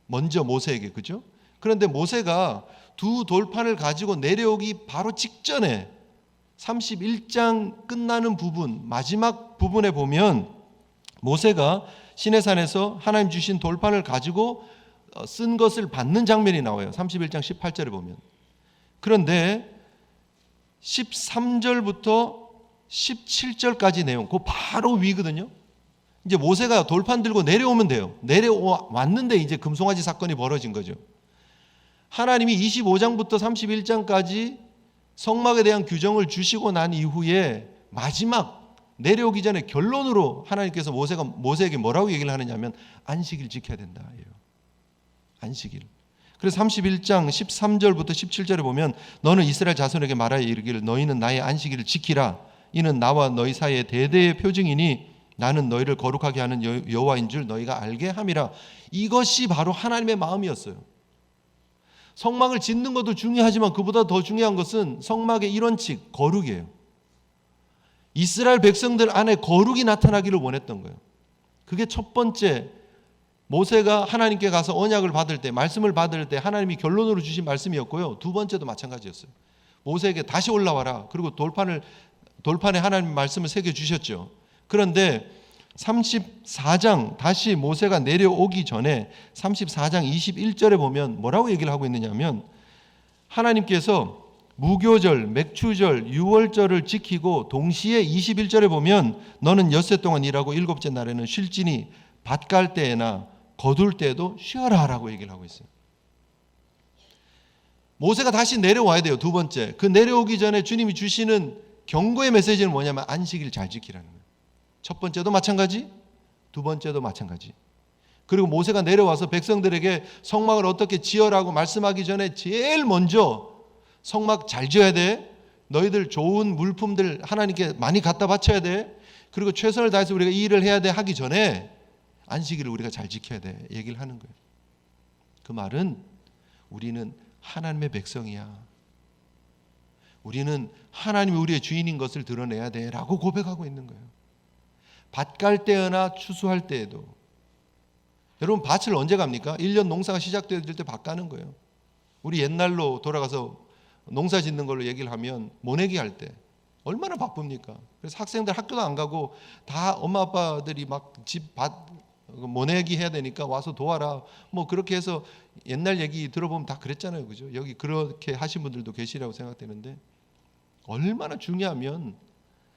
먼저 모세에게, 그죠? 그런데 모세가 두 돌판을 가지고 내려오기 바로 직전에 31장 끝나는 부분, 마지막 부분에 보면 모세가 시내산에서 하나님 주신 돌판을 가지고 쓴 것을 받는 장면이 나와요. 31장 18절에 보면. 그런데 13절부터 17절까지 내용, 그 바로 위거든요. 이제 모세가 돌판 들고 내려오면 돼요. 내려왔는데 이제 금송아지 사건이 벌어진 거죠. 하나님이 25장부터 31장까지 성막에 대한 규정을 주시고 난 이후에 마지막 내려오기 전에 결론으로 하나님께서 모세에게 뭐라고 얘기를 하느냐면 안식일 지켜야 된다. 안식일. 그래서 31장 13절부터 17절에 보면 너는 이스라엘 자손에게 말하여 이르기를 너희는 나의 안식일을 지키라. 이는 나와 너희 사이의 대대의 표징이니 나는 너희를 거룩하게 하는 여호와인 줄 너희가 알게 함이라. 이것이 바로 하나님의 마음이었어요. 성막을 짓는 것도 중요하지만 그보다 더 중요한 것은 성막의 일원칙, 거룩이에요. 이스라엘 백성들 안에 거룩이 나타나기를 원했던 거예요. 그게 첫 번째, 모세가 하나님께 가서 언약을 받을 때, 말씀을 받을 때 하나님이 결론으로 주신 말씀이었고요. 두 번째도 마찬가지였어요. 모세에게 다시 올라와라. 그리고 돌판에 하나님 말씀을 새겨주셨죠. 그런데 34장 다시 모세가 내려오기 전에 34장 21절에 보면 뭐라고 얘기를 하고 있느냐면 하나님께서 무교절, 맥추절, 유월절을 지키고 동시에 21절에 보면 너는 엿새 동안 일하고 일곱째 날에는 쉴지니 밭 갈 때나 거둘 때에도 쉬어라 라고 얘기를 하고 있어요. 모세가 다시 내려와야 돼요. 두 번째, 그 내려오기 전에 주님이 주시는 경고의 메시지는 뭐냐면 안식일 잘 지키라는 거예요. 첫 번째도 마찬가지, 두 번째도 마찬가지. 그리고 모세가 내려와서 백성들에게 성막을 어떻게 지어라고 말씀하기 전에 제일 먼저 성막 잘 지어야 돼. 너희들 좋은 물품들 하나님께 많이 갖다 바쳐야 돼. 그리고 최선을 다해서 우리가 이 일을 해야 돼 하기 전에 안식일을 우리가 잘 지켜야 돼 얘기를 하는 거예요. 그 말은 우리는 하나님의 백성이야. 우리는 하나님이 우리의 주인인 것을 드러내야 돼 라고 고백하고 있는 거예요. 밭 갈 때나 추수할 때에도. 여러분 밭을 언제 갑니까? 1년 농사가 시작될 때 밭 가는 거예요. 우리 옛날로 돌아가서 농사 짓는 걸로 얘기를 하면 모내기 할 때 얼마나 바쁩니까? 그래서 학생들 학교도 안 가고 다 엄마 아빠들이 막 집 밭 모내기 해야 되니까 와서 도와라. 뭐 그렇게 해서 옛날 얘기 들어보면 다 그랬잖아요. 그죠? 여기 그렇게 하신 분들도 계시라고 생각되는데 얼마나 중요하면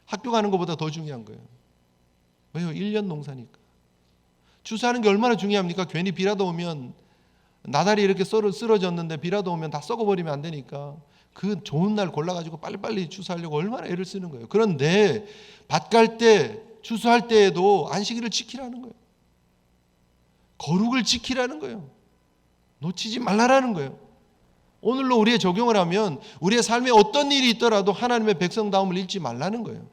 학교 가는 것보다 더 중요한 거예요. 왜요? 1년 농사니까. 추수하는 게 얼마나 중요합니까? 괜히 비라도 오면 나달이 이렇게 쓰러졌는데 비라도 오면 다 썩어버리면 안 되니까 그 좋은 날 골라가지고 빨리빨리 추수하려고 얼마나 애를 쓰는 거예요. 그런데 밭 갈 때, 추수할 때에도 안식일을 지키라는 거예요. 거룩을 지키라는 거예요. 놓치지 말라라는 거예요. 오늘로 우리의 적용을 하면 우리의 삶에 어떤 일이 있더라도 하나님의 백성다움을 잃지 말라는 거예요.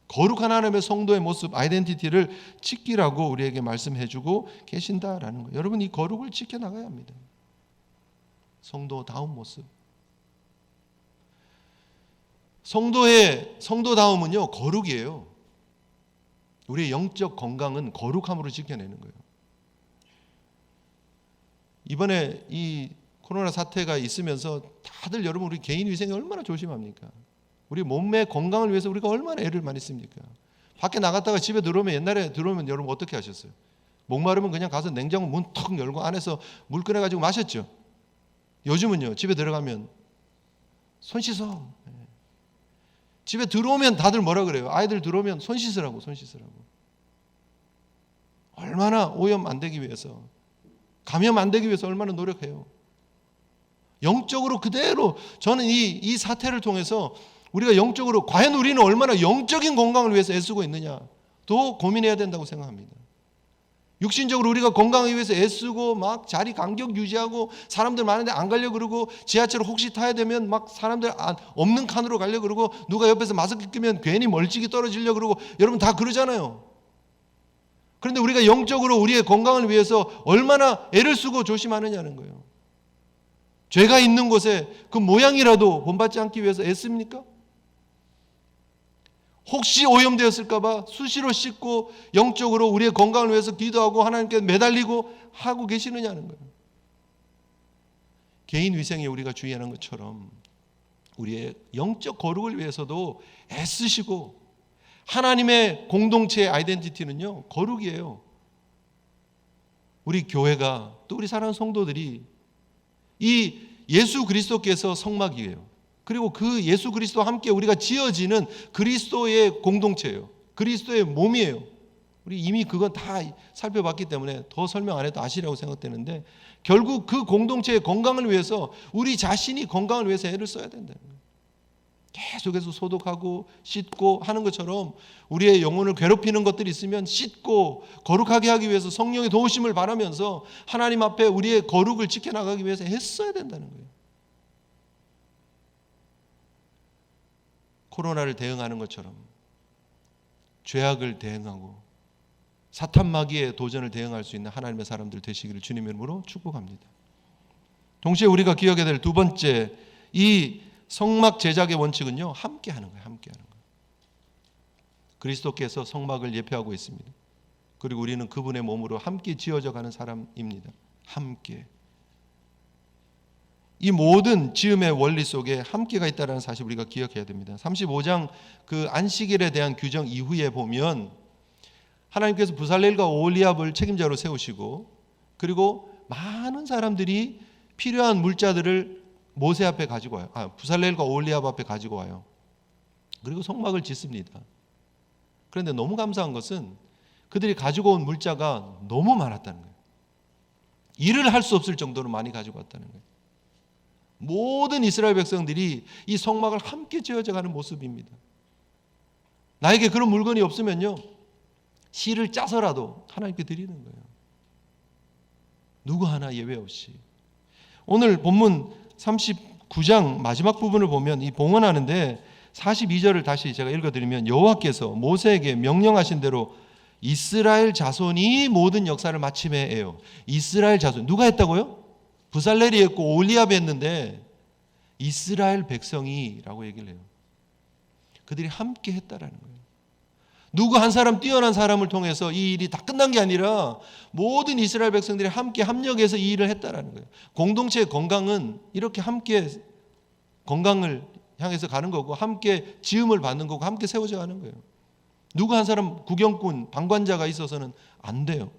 거룩한 하나님의 성도의 모습, 아이덴티티를 지키라고 우리에게 말씀해주고 계신다라는 거예요. 여러분 이 거룩을 지켜나가야 합니다. 성도다운 모습. 성도다움은요 거룩이에요. 우리의 영적 건강은 거룩함으로 지켜내는 거예요. 이번에 이 코로나 사태가 있으면서 다들 여러분 우리 개인 위생에 얼마나 조심합니까? 우리 몸의 건강을 위해서 우리가 얼마나 애를 많이 씁니까? 밖에 나갔다가 집에 들어오면, 옛날에 들어오면 여러분 어떻게 하셨어요? 목마르면 그냥 가서 냉장고 문 턱 열고 안에서 물 꺼내가지고 마셨죠. 요즘은요, 집에 들어가면 손 씻어. 집에 들어오면 다들 뭐라 그래요? 아이들 들어오면 손 씻으라고, 손 씻으라고. 얼마나 오염 안 되기 위해서, 감염 안 되기 위해서 얼마나 노력해요. 영적으로 그대로 저는 이 사태를 통해서 우리가 영적으로 과연 우리는 얼마나 영적인 건강을 위해서 애쓰고 있느냐 더 고민해야 된다고 생각합니다. 육신적으로 우리가 건강을 위해서 애쓰고 막 자리 간격 유지하고 사람들 많은데 안 가려고 그러고 지하철 혹시 타야 되면 막 사람들 없는 칸으로 가려고 그러고 누가 옆에서 마스크 끼면 괜히 멀찍이 떨어지려고 그러고 여러분 다 그러잖아요. 그런데 우리가 영적으로 우리의 건강을 위해서 얼마나 애를 쓰고 조심하느냐는 거예요. 죄가 있는 곳에 그 모양이라도 본받지 않기 위해서 애씁니까? 혹시 오염되었을까 봐 수시로 씻고 영적으로 우리의 건강을 위해서 기도하고 하나님께 매달리고 하고 계시느냐는 거예요. 개인 위생에 우리가 주의하는 것처럼 우리의 영적 거룩을 위해서도 애쓰시고, 하나님의 공동체의 아이덴티티는요 거룩이에요. 우리 교회가 또 우리 사랑하는 성도들이 이 예수 그리스도께서 성막이에요. 그리고 그 예수 그리스도와 함께 우리가 지어지는 그리스도의 공동체예요. 그리스도의 몸이에요. 우리 이미 그건 다 살펴봤기 때문에 더 설명 안 해도 아시라고 생각되는데, 결국 그 공동체의 건강을 위해서 우리 자신이 건강을 위해서 애를 써야 된다는 거예요. 계속해서 소독하고 씻고 하는 것처럼 우리의 영혼을 괴롭히는 것들이 있으면 씻고 거룩하게 하기 위해서 성령의 도우심을 바라면서 하나님 앞에 우리의 거룩을 지켜나가기 위해서 애써야 된다는 거예요. 코로나를 대응하는 것처럼 죄악을 대응하고 사탄 마귀의 도전을 대응할 수 있는 하나님의 사람들 되시기를 주님의 이름으로 축복합니다. 동시에 우리가 기억해야 될 두 번째 이 성막 제작의 원칙은요, 함께 하는 거예요. 함께 하는 거예요. 그리스도께서 성막을 예표하고 있습니다. 그리고 우리는 그분의 몸으로 함께 지어져 가는 사람입니다. 함께. 이 모든 지음의 원리 속에 함께가 있다는 사실 우리가 기억해야 됩니다. 35장 그 안식일에 대한 규정 이후에 보면 하나님께서 부살렐과 오홀리압을 책임자로 세우시고, 그리고 많은 사람들이 필요한 물자들을 모세 앞에 가지고 와요. 부살렐과 오홀리압 앞에 가지고 와요. 그리고 성막을 짓습니다. 그런데 너무 감사한 것은 그들이 가지고 온 물자가 너무 많았다는 거예요. 일을 할 수 없을 정도로 많이 가지고 왔다는 거예요. 모든 이스라엘 백성들이 이 성막을 함께 지어져 가는 모습입니다. 나에게 그런 물건이 없으면요, 실을 짜서라도 하나님께 드리는 거예요. 누구 하나 예외 없이. 오늘 본문 39장 마지막 부분을 보면 이 봉헌하는데 42절을 다시 제가 읽어드리면, 여호와께서 모세에게 명령하신 대로 이스라엘 자손이 모든 역사를 마침에 해요. 이스라엘 자손, 누가 했다고요? 부살렐이 했고 오홀리압이 했는데 이스라엘 백성이라고 얘기를 해요. 그들이 함께 했다라는 거예요. 누구 한 사람, 뛰어난 사람을 통해서 이 일이 다 끝난 게 아니라 모든 이스라엘 백성들이 함께 합력해서 이 일을 했다라는 거예요. 공동체의 건강은 이렇게 함께 건강을 향해서 가는 거고, 함께 지음을 받는 거고, 함께 세워져 가는 거예요. 누구 한 사람 구경꾼, 방관자가 있어서는 안 돼요.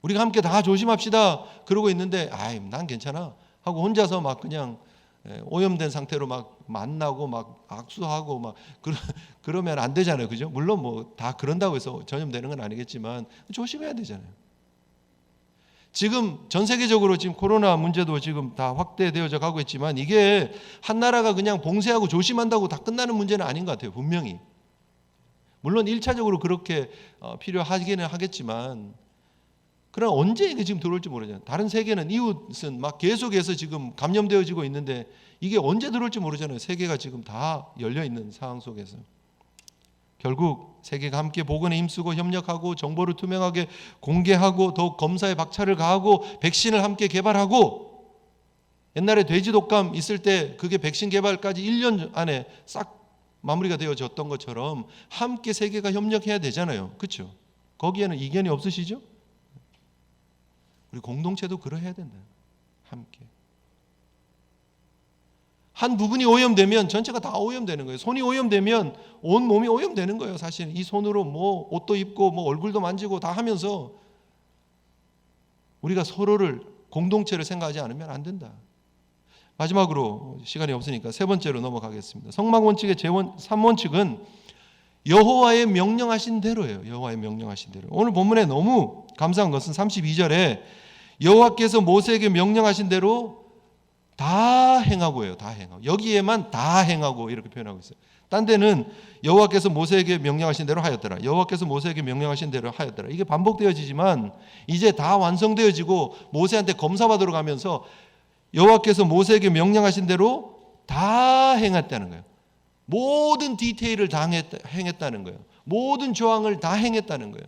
우리가 함께 다 조심합시다 그러고 있는데 난 괜찮아 하고 혼자서 막 그냥 오염된 상태로 막 만나고 막 악수하고 막 그러면 안 되잖아요. 그죠? 물론 뭐 다 그런다고 해서 전염되는 건 아니겠지만 조심해야 되잖아요. 지금 전 세계적으로 지금 코로나 문제도 지금 다 확대되어져 가고 있지만, 이게 한 나라가 그냥 봉쇄하고 조심한다고 다 끝나는 문제는 아닌 것 같아요. 분명히. 물론 1차적으로 그렇게 필요하기는 하겠지만, 그러나 언제 이게 지금 들어올지 모르잖아요. 다른 세계는 이웃은 막 계속해서 지금 감염되어지고 있는데 이게 언제 들어올지 모르잖아요. 세계가 지금 다 열려 있는 상황 속에서. 결국 세계가 함께 복음에 힘쓰고 협력하고 정보를 투명하게 공개하고 더욱 검사에 박차를 가하고 백신을 함께 개발하고, 옛날에 돼지 독감 있을 때 그게 백신 개발까지 1년 안에 싹 마무리가 되어졌던 것처럼 함께 세계가 협력해야 되잖아요. 그렇죠? 거기에는 이견이 없으시죠? 우리 공동체도 그러해야 된다. 함께. 한 부분이 오염되면 전체가 다 오염되는 거예요. 손이 오염되면 온 몸이 오염되는 거예요. 사실 이 손으로 뭐 옷도 입고 뭐 얼굴도 만지고 다 하면서 우리가 서로를 공동체를 생각하지 않으면 안 된다. 마지막으로 시간이 없으니까 세 번째로 넘어가겠습니다. 성막 원칙의 3원칙은 여호와의 명령하신 대로예요. 여호와의 명령하신 대로. 오늘 본문에 너무 감사한 것은 32절에 여호와께서 모세에게 명령하신 대로 다 행하고예요. 다 행하고. 여기에만 다 행하고 이렇게 표현하고 있어요. 딴 데는 여호와께서 모세에게 명령하신 대로 하였더라. 여호와께서 모세에게 명령하신 대로 하였더라. 이게 반복되어지지만 이제 다 완성되어지고 모세한테 검사받으러 가면서 여호와께서 모세에게 명령하신 대로 다 행했다는 거예요. 모든 디테일을 다 행했다는 거예요. 모든 조항을 다 행했다는 거예요.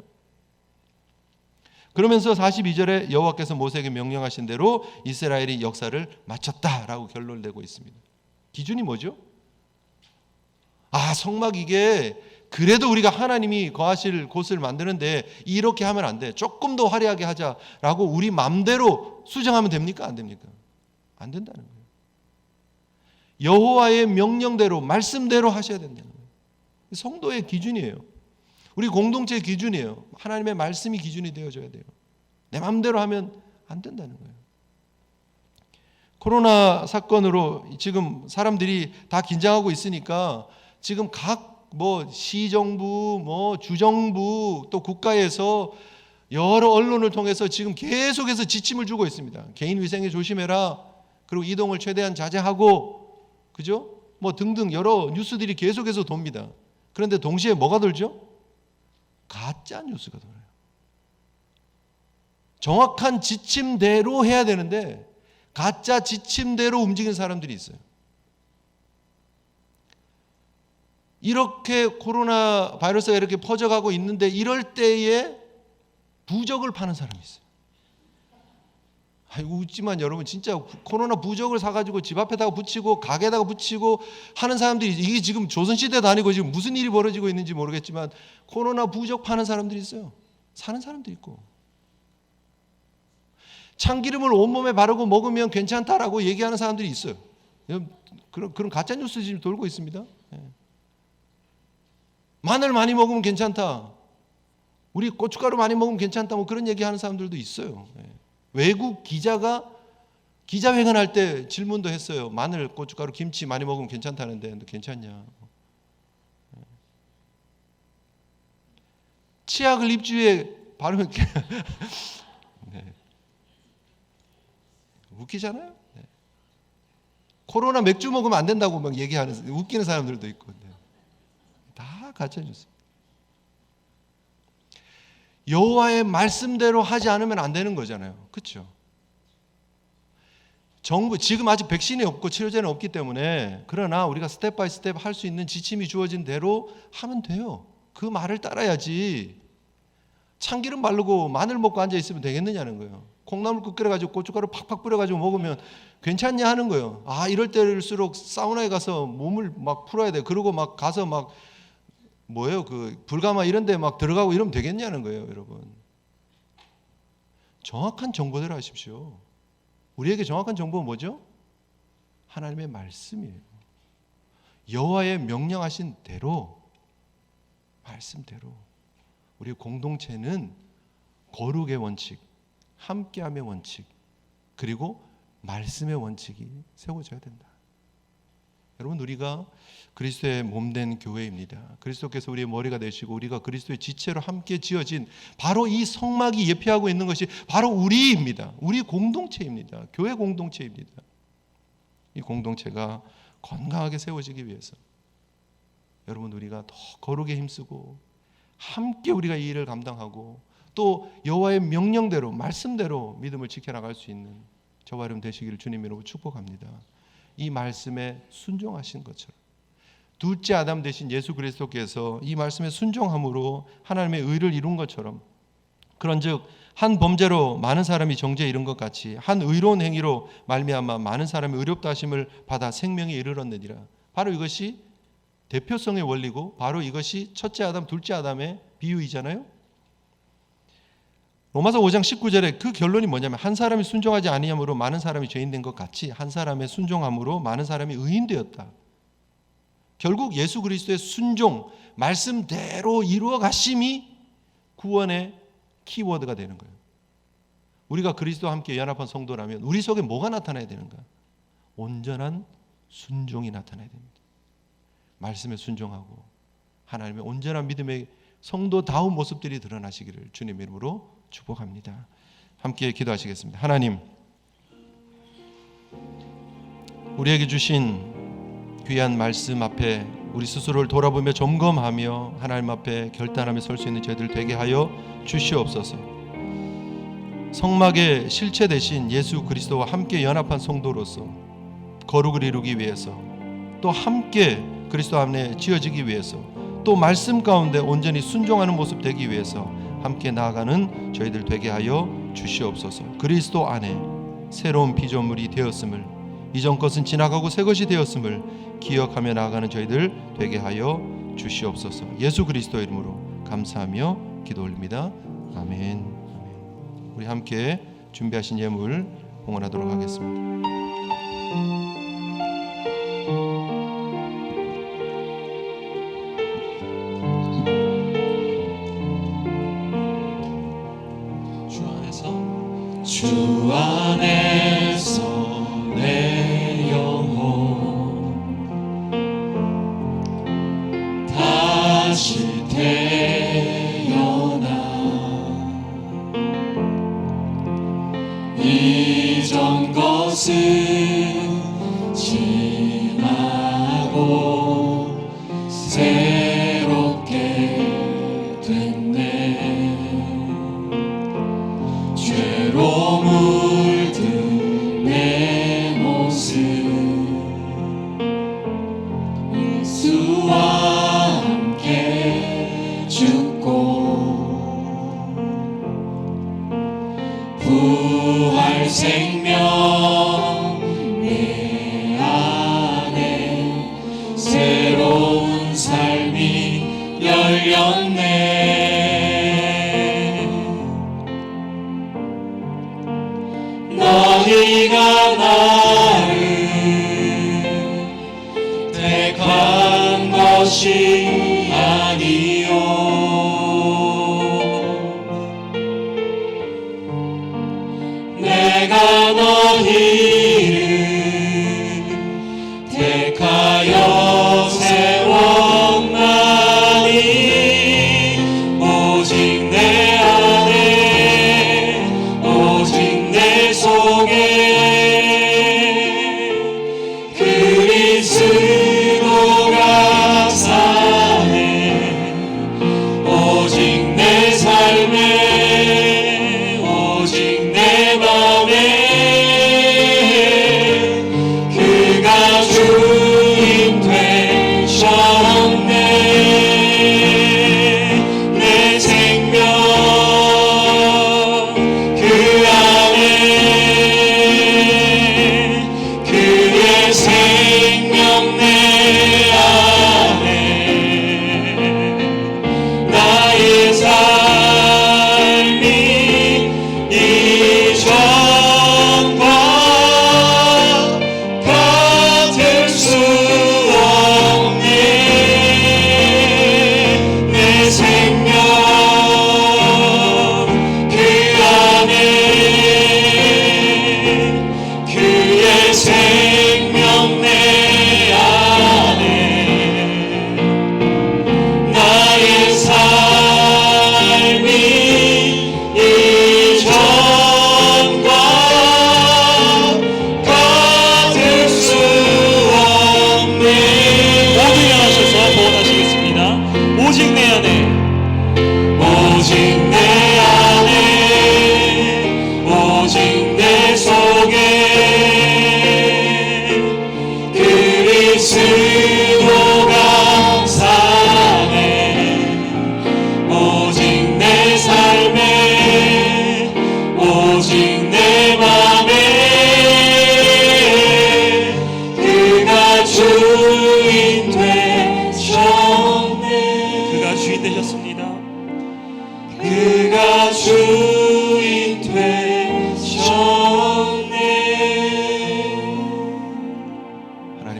그러면서 42절에 여호와께서 모세에게 명령하신 대로 이스라엘이 역사를 마쳤다라고 결론을 내고 있습니다. 기준이 뭐죠? 성막 이게 그래도 우리가 하나님이 거하실 곳을 만드는데 이렇게 하면 안 돼. 조금 더 화려하게 하자라고 우리 마음대로 수정하면 됩니까? 안 됩니까? 안 된다는 거예요. 여호와의 명령대로 말씀대로 하셔야 된다는 거예요. 성도의 기준이에요. 우리 공동체의 기준이에요. 하나님의 말씀이 기준이 되어줘야 돼요. 내 마음대로 하면 안 된다는 거예요. 코로나 사건으로 지금 사람들이 다 긴장하고 있으니까 지금 각 시정부, 주정부 또 국가에서 여러 언론을 통해서 지금 계속해서 지침을 주고 있습니다. 개인 위생에 조심해라. 그리고 이동을 최대한 자제하고, 그죠? 등등 여러 뉴스들이 계속해서 돕니다. 그런데 동시에 뭐가 돌죠? 가짜 뉴스가 돌아요. 정확한 지침대로 해야 되는데 가짜 지침대로 움직이는 사람들이 있어요. 이렇게 코로나 바이러스가 이렇게 퍼져가고 있는데 이럴 때에 부적을 파는 사람이 있어요. 웃지만 여러분 진짜 코로나 부적을 사가지고 집 앞에다가 붙이고 가게에다가 붙이고 하는 사람들이 이게 지금 조선시대도 아니고 지금 무슨 일이 벌어지고 있는지 모르겠지만 코로나 부적 파는 사람들이 있어요. 사는 사람도 있고. 참기름을 온몸에 바르고 먹으면 괜찮다라고 얘기하는 사람들이 있어요. 그런 가짜 뉴스 지금 돌고 있습니다. 마늘 많이 먹으면 괜찮다. 우리 고춧가루 많이 먹으면 괜찮다. 그런 얘기하는 사람들도 있어요. 외국 기자가 기자회견할 때 질문도 했어요. 마늘, 고춧가루, 김치 많이 먹으면 괜찮다는데 너 괜찮냐? 치약을 입주에 바르면 네. 웃기잖아요. 네. 코로나 맥주 먹으면 안 된다고 막 얘기하는 웃기는 사람들도 있고 네. 다 가짜 뉴스. 여호와의 말씀대로 하지 않으면 안 되는 거잖아요. 그렇죠? 정부 지금 아직 백신이 없고 치료제는 없기 때문에 그러나 우리가 스텝 바이 스텝 할 수 있는 지침이 주어진 대로 하면 돼요. 그 말을 따라야지. 참기름 바르고 마늘 먹고 앉아 있으면 되겠느냐는 거예요. 콩나물국 끓여가지고 고춧가루 팍팍 뿌려가지고 먹으면 괜찮냐 하는 거예요. 이럴 때일수록 사우나에 가서 몸을 막 풀어야 돼. 그러고 막 가서 막 불가마 이런 데 막 들어가고 이러면 되겠냐는 거예요, 여러분. 정확한 정보대로 하십시오. 우리에게 정확한 정보는 뭐죠? 하나님의 말씀이에요. 여호와의 명령하신 대로, 말씀대로. 우리 공동체는 거룩의 원칙, 함께함의 원칙, 그리고 말씀의 원칙이 세워져야 된다. 여러분, 우리가 그리스도의 몸된 교회입니다. 그리스도께서 우리의 머리가 되시고 우리가 그리스도의 지체로 함께 지어진 바로 이 성막이 예표하고 있는 것이 바로 우리입니다. 우리 공동체입니다. 교회 공동체입니다. 이 공동체가 건강하게 세워지기 위해서 여러분, 우리가 더 거룩에 힘쓰고 함께 우리가 이 일을 감당하고 또 여호와의 명령대로 말씀대로 믿음을 지켜나갈 수 있는 저와 여러분 되시기를 주님 이름으로 축복합니다. 이 말씀에 순종하신 것처럼 둘째 아담 되신 예수 그리스도께서 이 말씀에 순종함으로 하나님의 의를 이룬 것처럼, 그런즉 한 범죄로 많은 사람이 정죄에 이른 것 같이 한 의로운 행위로 말미암아 많은 사람이 의롭다 하심을 받아 생명에 이르렀느니라. 바로 이것이 대표성의 원리고 바로 이것이 첫째 아담, 둘째 아담의 비유이잖아요. 로마서 5장 19절에 그 결론이 뭐냐면 한 사람이 순종하지 아니함으로 많은 사람이 죄인된 것 같이 한 사람의 순종함으로 많은 사람이 의인되었다. 결국 예수 그리스도의 순종, 말씀대로 이루어 가심이 구원의 키워드가 되는 거예요. 우리가 그리스도와 함께 연합한 성도라면 우리 속에 뭐가 나타나야 되는가? 온전한 순종이 나타나야 됩니다. 말씀에 순종하고 하나님의 온전한 믿음의 성도다운 모습들이 드러나시기를 주님의 이름으로 축복합니다. 함께 기도하시겠습니다. 하나님, 우리에게 주신 귀한 말씀 앞에 우리 스스로를 돌아보며 점검하며 하나님 앞에 결단하며 설 수 있는 저희들 되게 하여 주시옵소서. 성막의 실체 되신 예수 그리스도와 함께 연합한 성도로서 거룩을 이루기 위해서 또 함께 그리스도 안에 지어지기 위해서 또 말씀 가운데 온전히 순종하는 모습 되기 위해서 함께 나아가는 저희들 되게 하여 주시옵소서. 그리스도 안에 새로운 피조물이 되었음을, 이전 것은 지나가고 새 것이 되었음을 기억하며 나아가는 저희들 되게 하여 주시옵소서. 예수 그리스도 이름으로 감사하며 기도 올립니다. 아멘. 우리 함께 준비하신 예물 봉헌하도록 하겠습니다. 주 안에서 내 영혼 다시 태어나 이전 것은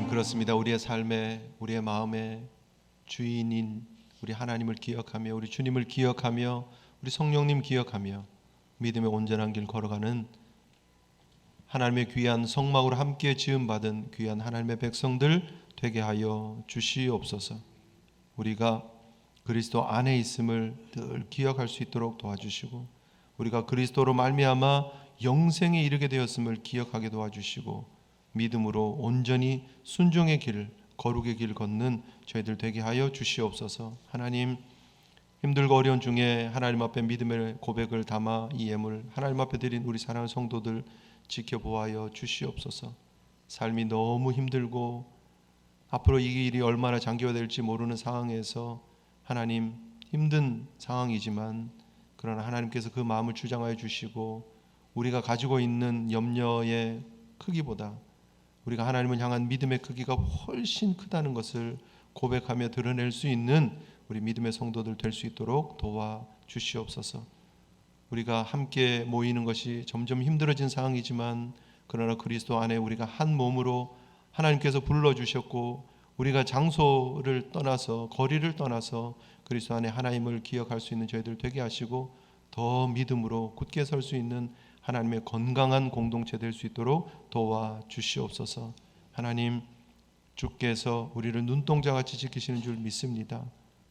그렇습니다. 우리의 삶에, 우리의 마음에 주인인 우리 하나님을 기억하며, 우리 주님을 기억하며, 우리 성령님 기억하며 믿음의 온전한 길 걸어가는 하나님의 귀한 성막으로 함께 지음받은 귀한 하나님의 백성들 되게 하여 주시옵소서. 우리가 그리스도 안에 있음을 늘 기억할 수 있도록 도와주시고, 우리가 그리스도로 말미암아 영생에 이르게 되었음을 기억하게 도와주시고, 믿음으로 온전히 순종의 길, 거룩의 길 걷는 저희들 되게 하여 주시옵소서. 하나님, 힘들고 어려운 중에 하나님 앞에 믿음의 고백을 담아 이 예물 하나님 앞에 드린 우리 사랑하는 성도들 지켜보아여 주시옵소서. 삶이 너무 힘들고 앞으로 이 일이 얼마나 장기화될지 모르는 상황에서 하나님, 힘든 상황이지만 그러나 하나님께서 그 마음을 주장하여 주시고, 우리가 가지고 있는 염려의 크기보다 우리가 하나님을 향한 믿음의 크기가 훨씬 크다는 것을 고백하며 드러낼 수 있는 우리 믿음의 성도들 될 수 있도록 도와주시옵소서. 우리가 함께 모이는 것이 점점 힘들어진 상황이지만 그러나 그리스도 안에 우리가 한 몸으로 하나님께서 불러주셨고, 우리가 장소를 떠나서, 거리를 떠나서 그리스도 안에 하나님을 기억할 수 있는 저희들 되게 하시고, 더 믿음으로 굳게 설 수 있는 하나님의 건강한 공동체 될 수 있도록 도와주시옵소서. 하나님, 주께서 우리를 눈동자같이 지키시는 줄 믿습니다.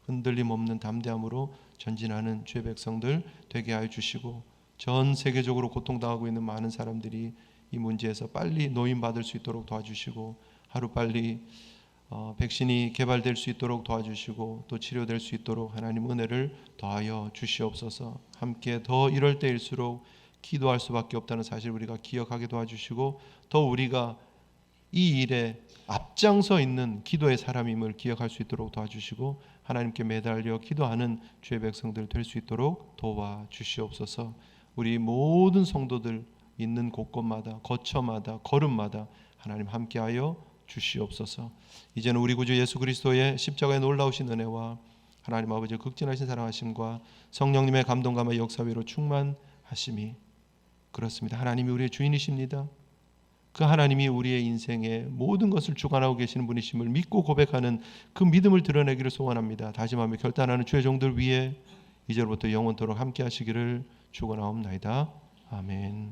흔들림 없는 담대함으로 전진하는 주의 백성들 되게 하여 주시고, 전 세계적으로 고통당하고 있는 많은 사람들이 이 문제에서 빨리 노임받을 수 있도록 도와주시고, 하루빨리 백신이 개발될 수 있도록 도와주시고, 또 치료될 수 있도록 하나님 은혜를 더하여 주시옵소서. 함께 더 이럴 때일수록 기도할 수밖에 없다는 사실 우리가 기억하게 도와주시고, 더 우리가 이 일에 앞장서 있는 기도의 사람임을 기억할 수 있도록 도와주시고, 하나님께 매달려 기도하는 주의 백성들 될 수 있도록 도와주시옵소서. 우리 모든 성도들 있는 곳곳마다, 거처마다, 걸음마다 하나님 함께하여 주시옵소서. 이제는 우리 구주 예수 그리스도의 십자가의 놀라우신 은혜와 하나님 아버지의 극진하신 사랑하심과 성령님의 감동감과 역사위로 충만하심이, 그렇습니다, 하나님이 우리의 주인이십니다. 그 하나님이 우리의 인생의 모든 것을 주관하고 계시는 분이심을 믿고 고백하는 그 믿음을 드러내기를 소원합니다. 다짐하며 결단하는 주의 종들 위에 이제로부터 영원토록 함께 하시기를 축원하옵나이다. 아멘.